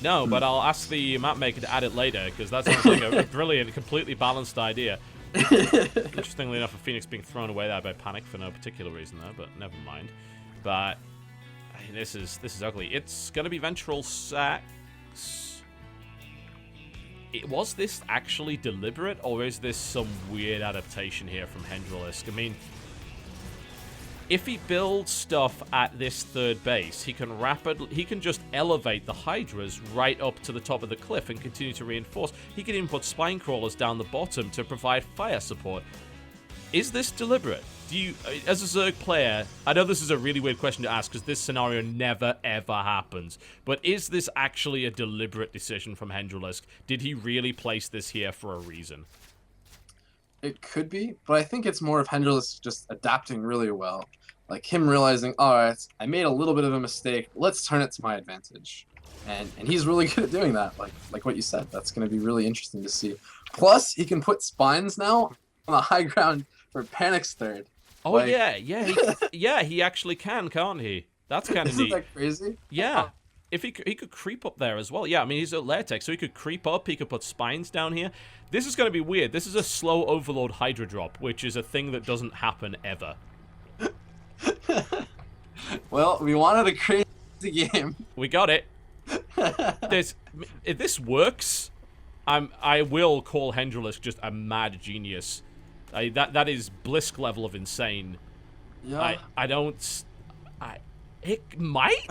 No, but I'll ask the map maker to add it later, because that sounds like a brilliant, completely balanced idea. Interestingly enough, a Phoenix being thrown away there by Panic for no particular reason there, but never mind. But this is ugly. It's going to be Ventral Sax. Was this actually deliberate, or is this some weird adaptation here from Hendralisk? I mean, if he builds stuff at this third base, he can just elevate the Hydras right up to the top of the cliff and continue to reinforce. He can even put spine crawlers down the bottom to provide fire support. Is this deliberate? Do you, as a Zerg player, I know this is a really weird question to ask because this scenario never ever happens, but is this actually a deliberate decision from Hendralisk? Did he really place this here for a reason? It could be, but I think it's more of Hendralisk just adapting really well. like him realizing, all right, I made a little bit of a mistake. Let's turn it to my advantage. And he's really good at doing that. Like what you said, that's going to be really interesting to see. Plus, he can put spines now on the high ground for Panic's third. Oh Like- yeah, he actually can't he? That's kind of Isn't neat. that crazy? Yeah. If he could creep up there as well. Yeah, I mean, he's at Latex, so he could creep up. He could put spines down here. This is going to be weird. This is a slow overload Hydra drop, which is a thing that doesn't happen ever. Well, we wanted a crazy game. We got it. If this works, I will call Hendrilisk just a mad genius. That is Blisk level of insane. Yeah. It might.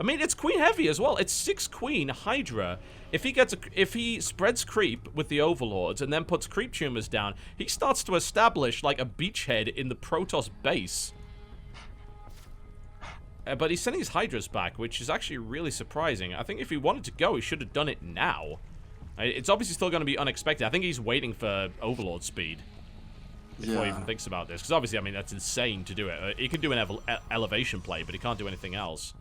I mean, it's queen heavy as well. It's 6 queen Hydra. If he spreads creep with the overlords and then puts creep tumors down, he starts to establish like a beachhead in the Protoss base. But he's sending his Hydras back, which is actually really surprising. I think if he wanted to go, he should have done it now. It's obviously still going to be unexpected. I think he's waiting for overlord speed before he even thinks about this. Because obviously, I mean, that's insane to do it. He can do an elevation play, but he can't do anything else.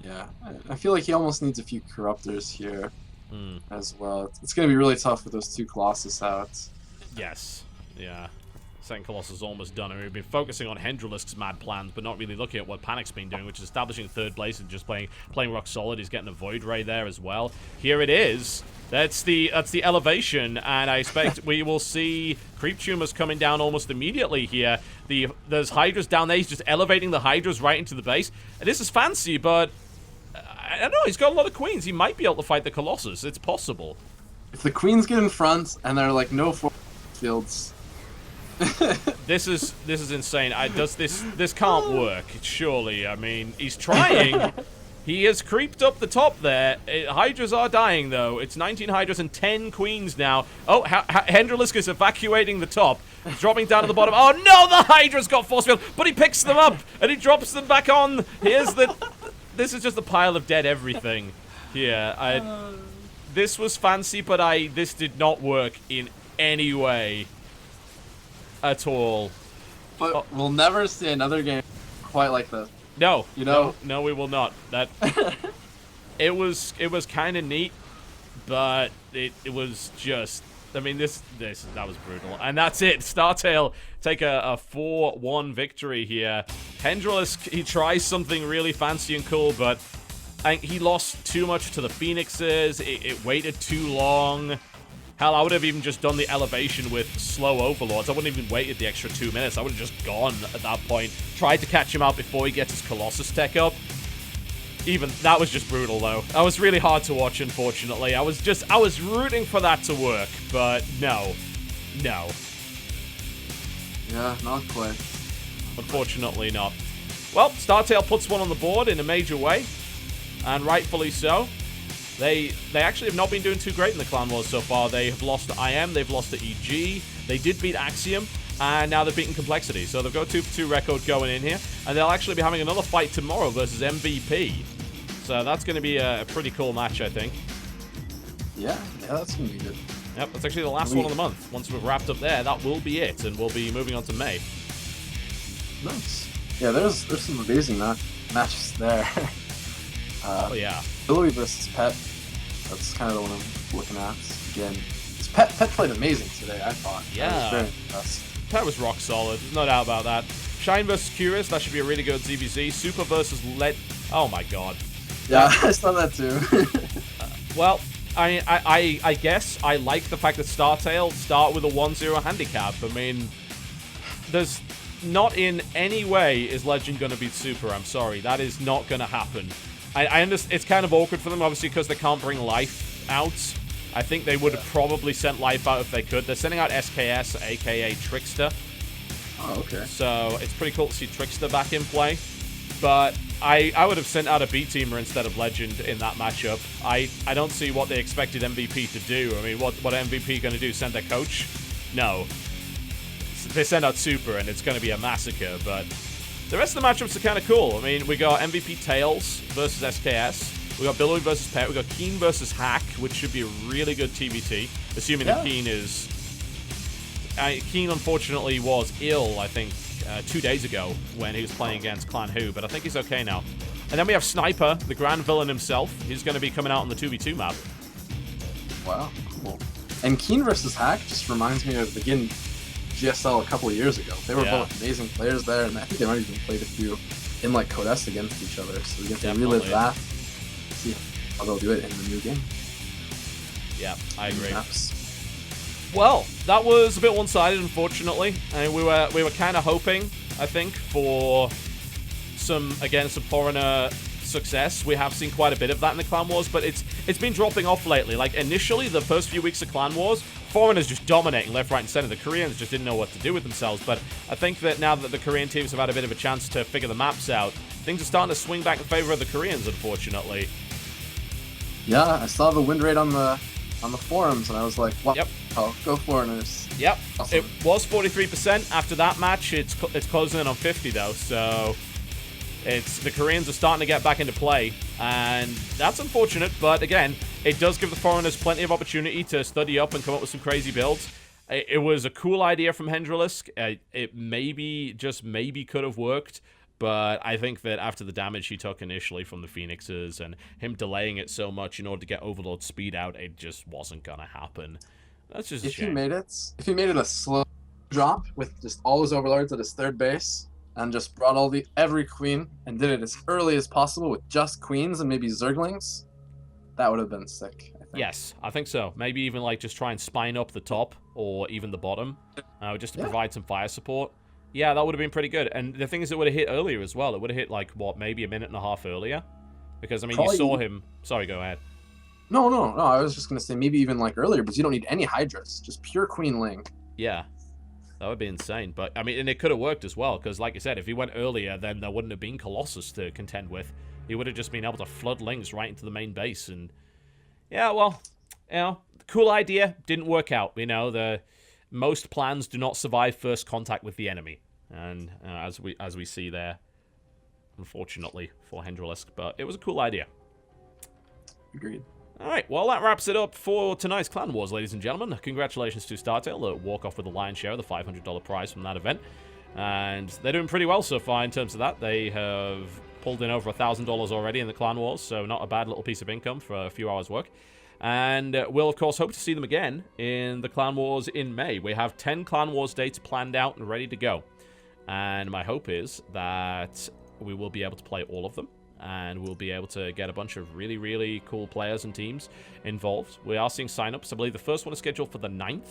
Yeah, I feel like he almost needs a few corruptors here as well. It's going to be really tough with those 2 Colossus out. Yes. Yeah. Second Colossus is almost done. I mean, we've been focusing on Hendrilisk's mad plans, but not really looking at what Panic's been doing, which is establishing third place and just playing rock solid. He's getting a Void Ray there as well. Here it is. That's the elevation, and I expect we will see creep tumors coming down almost immediately here. There's Hydras down there. He's just elevating the Hydras right into the base. And this is fancy, but I don't know. He's got a lot of queens. He might be able to fight the Colossus. It's possible. If the queens get in front and they're like no force fields. This is insane. This can't work, surely. I mean, he's trying. He has creeped up the top there. Hydras are dying, though. It's 19 Hydras and 10 queens now. Oh, Hendrilisk is evacuating the top. He's dropping down to the bottom. Oh, no, the Hydra's got force field, but he picks them up, and he drops them back on. This is just a pile of dead everything here. This was fancy, but this did not work in any way at all. But we'll never see another game quite like this. No, you know, no, we will not. That it was kind of neat, but it was just. I mean, that was brutal, and that's it. Startale take a 4-1 victory here. Hendrilisk, he tries something really fancy and cool, but I think he lost too much to the Phoenixes. It waited too long. Hell, I would have even just done the elevation with slow overlords. I wouldn't even waited the extra 2 minutes. I would have just gone at that point. Tried to catch him out before he gets his Colossus tech up. Even that was just brutal, though. That was really hard to watch, unfortunately. I was rooting for that to work, but no. Yeah, not quite. Unfortunately not. Well, Startale puts one on the board in a major way, and rightfully so. They actually have not been doing too great in the Clan Wars so far. They have lost to IM, they've lost to EG, they did beat Axiom, and now they've beaten Complexity. So they've got a 2-2 record going in here, and they'll actually be having another fight tomorrow versus MVP. So that's going to be a pretty cool match, I think. Yeah, that's going to be good. Yep, that's actually the last one of the month. Once we've wrapped up there, that will be it, and we'll be moving on to May. Nice. Yeah, there's some amazing matches there. Oh, yeah. Billy versus Pet. That's kind of the one I'm looking at. Again, Pet played amazing today, I thought. Yeah. I was very impressed. Pet was rock solid. There's no doubt about that. Shine versus Curious. That should be a really good ZVZ. Super versus Led. Oh, my God. Yeah, I saw that too. Well, I guess I like the fact that Startale start with a 1-0 handicap. I mean, there's not in any way is Legend going to beat Super. I'm sorry. That is not going to happen. I understand it's kind of awkward for them, obviously, because they can't bring Life out. I think they would have probably sent Life out if they could. They're sending out SKS, a.k.a. Trickster. Oh, okay. So it's pretty cool to see Trickster back in play. But I would have sent out a B-teamer instead of Legend in that matchup. I don't see what they expected MVP to do. I mean, what MVP going to do? Send their coach? No. They send out Super, and it's going to be a massacre, but the rest of the matchups are kind of cool. I mean, we got MVP Tails versus SKS. We got Billowy versus Pet. We got Keen versus Hack, which should be a really good TVT, assuming that Keen is... Keen, unfortunately, was ill, I think, 2 days ago when he was playing against Clan Who, but I think he's okay now. And then we have Sniper, the grand villain himself. He's going to be coming out on the 2v2 map. Wow, cool. And Keen versus Hack just reminds me of the Begin GSL a couple of years ago. They were both amazing players there, and I think they might have even played a few in like Code S against each other. So we get to relive that, see how they'll do it in the new game. Yeah, I agree. Maps. Well, that was a bit one-sided, unfortunately. And we were kind of hoping, I think, for some foreigner success. We have seen quite a bit of that in the Clan Wars, but it's been dropping off lately. Like, initially, the first few weeks of Clan Wars, foreigners just dominating left, right, and center. The Koreans just didn't know what to do with themselves. But I think that now that the Korean teams have had a bit of a chance to figure the maps out, things are starting to swing back in favor of the Koreans, unfortunately. Yeah, I saw the win rate on the forums, and I was like, wow, go foreigners. Yep, awesome. It was 43%. After that match, it's closing in on 50, though, so the Koreans are starting to get back into play, and that's unfortunate, but again, it does give the foreigners plenty of opportunity to study up and come up with some crazy builds. It was a cool idea from Hendrilisk. It maybe, just maybe could have worked, but I think that after the damage he took initially from the Phoenixes and him delaying it so much in order to get Overlord speed out, it just wasn't gonna happen. That's just a shame. If he made it a slow drop with just all his Overlords at his third base, and just brought every queen and did it as early as possible with just queens and maybe Zerglings, that would have been sick, I think. Yes, I think so. Maybe even like just try and spine up the top or even the bottom, just to provide some fire support. Yeah, that would have been pretty good. And the thing is, it would have hit earlier as well. It would have hit like, what, maybe a minute and a half earlier? Because, I mean, you saw him... Sorry, go ahead. No, I was just going to say maybe even like earlier, because you don't need any Hydras, just pure Queen Ling. Yeah. That would be insane. But, I mean, and it could have worked as well, because, like I said, if he went earlier, then there wouldn't have been Colossus to contend with. He would have just been able to flood Lings right into the main base. And, yeah, well, you know, cool idea. Didn't work out. You know, most plans do not survive first contact with the enemy. And as we see there, unfortunately, for Hendrilisk. But it was a cool idea. Agreed. Alright, well, that wraps it up for tonight's Clan Wars, ladies and gentlemen. Congratulations to Startale, that walk off with the lion's share of the $500 prize from that event. And they're doing pretty well so far in terms of that. They have pulled in over $1,000 already in the Clan Wars, so not a bad little piece of income for a few hours' work. And we'll, of course, hope to see them again in the Clan Wars in May. We have 10 Clan Wars dates planned out and ready to go. And my hope is that we will be able to play all of them. And we'll be able to get a bunch of really, really cool players and teams involved. We are seeing signups. I believe the first one is scheduled for the 9th.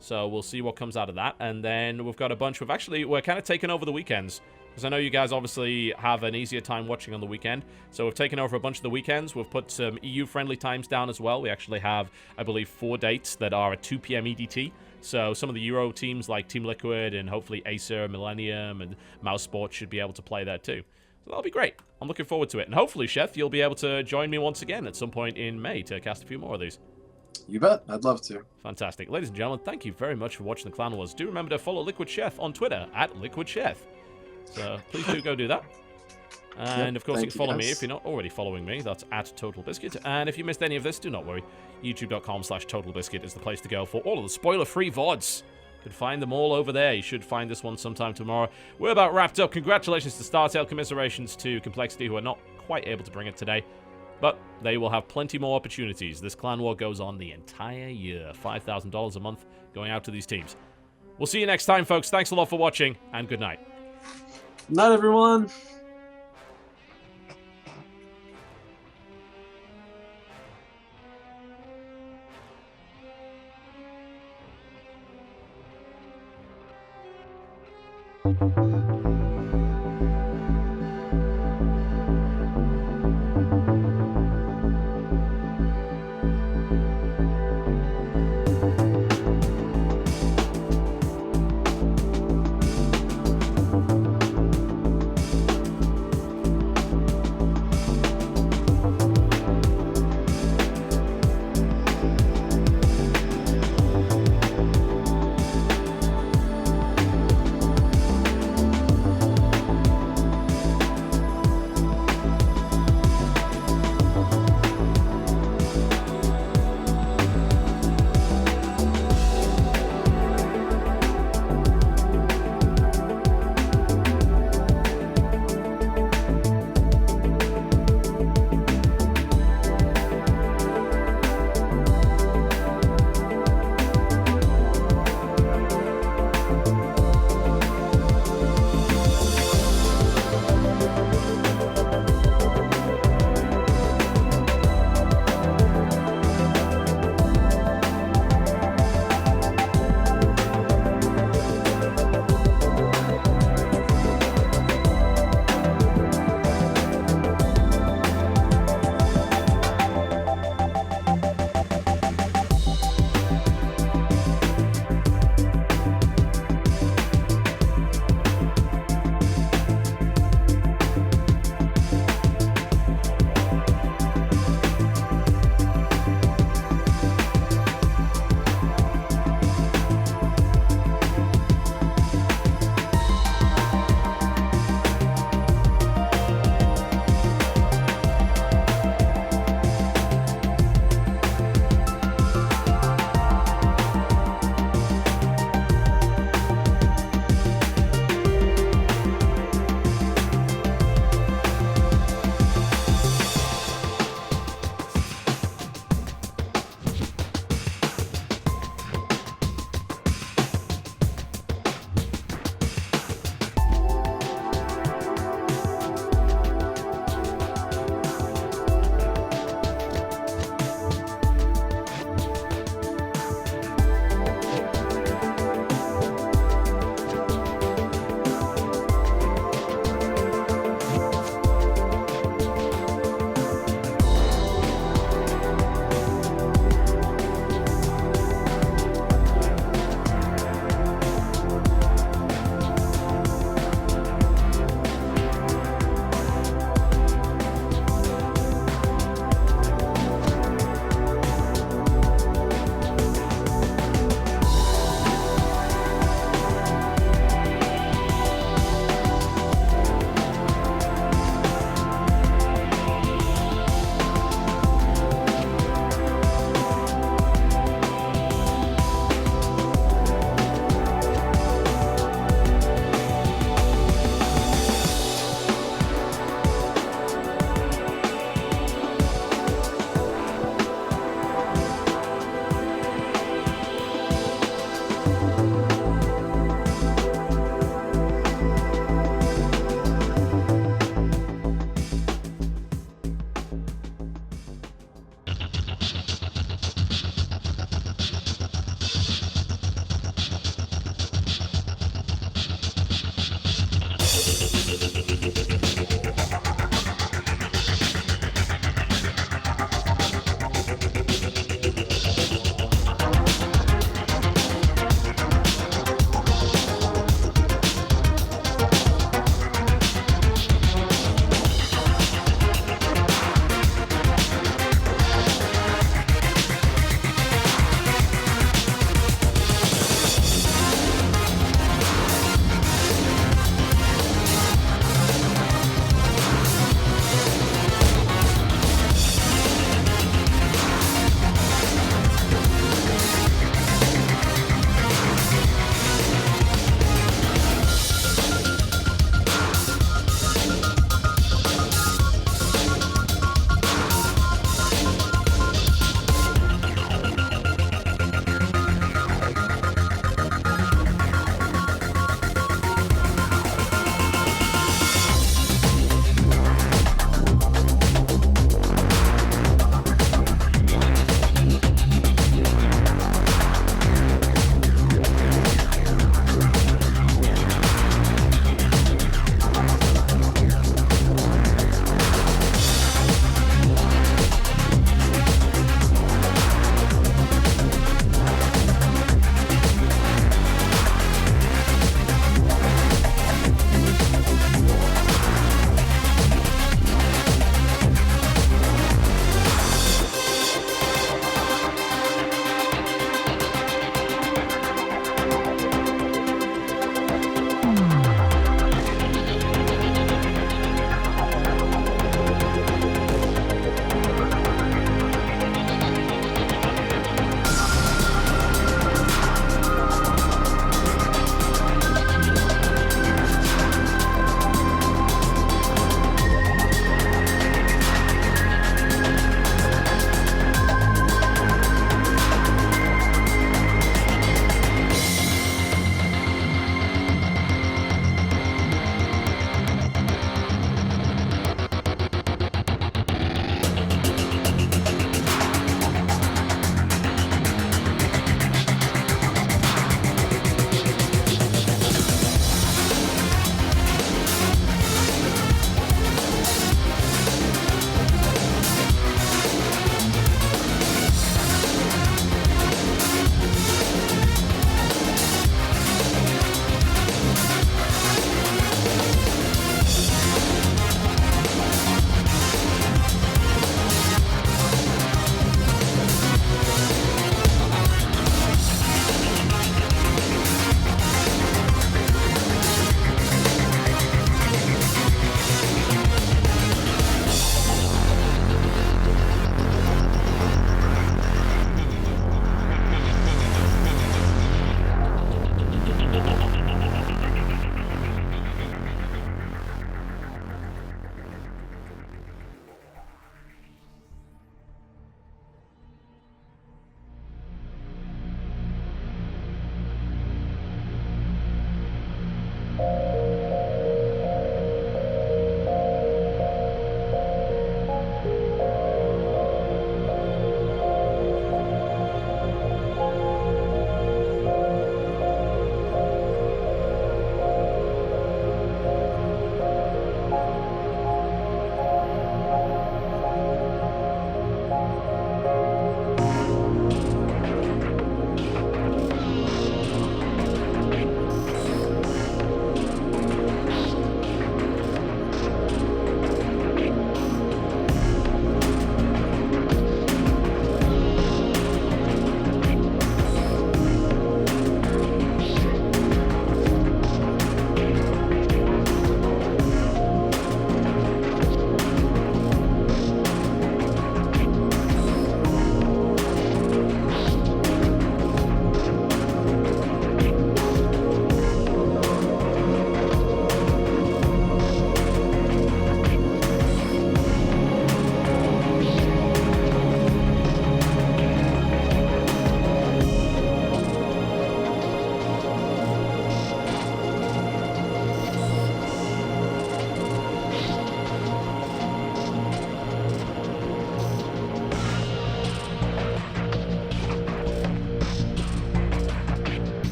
So we'll see what comes out of that. And then we've got a bunch of... Actually, we're kind of taking over the weekends. Because I know you guys obviously have an easier time watching on the weekend. So we've taken over a bunch of the weekends. We've put some EU-friendly times down as well. We actually have, I believe, 4 dates that are at 2 p.m. EDT. So some of the Euro teams like Team Liquid and hopefully Acer, Millennium, and Mouse Sports should be able to play there too. So that'll be great. I'm looking forward to it. And hopefully, Chef, you'll be able to join me once again at some point in May to cast a few more of these. You bet. I'd love to. Fantastic. Ladies and gentlemen, thank you very much for watching the Clan Wars. Do remember to follow Liquid Chef on Twitter @LiquidChef. So please do go do that. And of course, you can follow me if you're not already following me. That's @TotalBiscuit. And if you missed any of this, do not worry. YouTube.com/TotalBiscuit is the place to go for all of the spoiler-free VODs. You can find them all over there. You should find this one sometime tomorrow. We're about wrapped up. Congratulations to Startale. Commiserations to Complexity, who are not quite able to bring it today. But they will have plenty more opportunities. This Clan War goes on the entire year. $5,000 a month going out to these teams. We'll see you next time, folks. Thanks a lot for watching, and good night. Good night, everyone.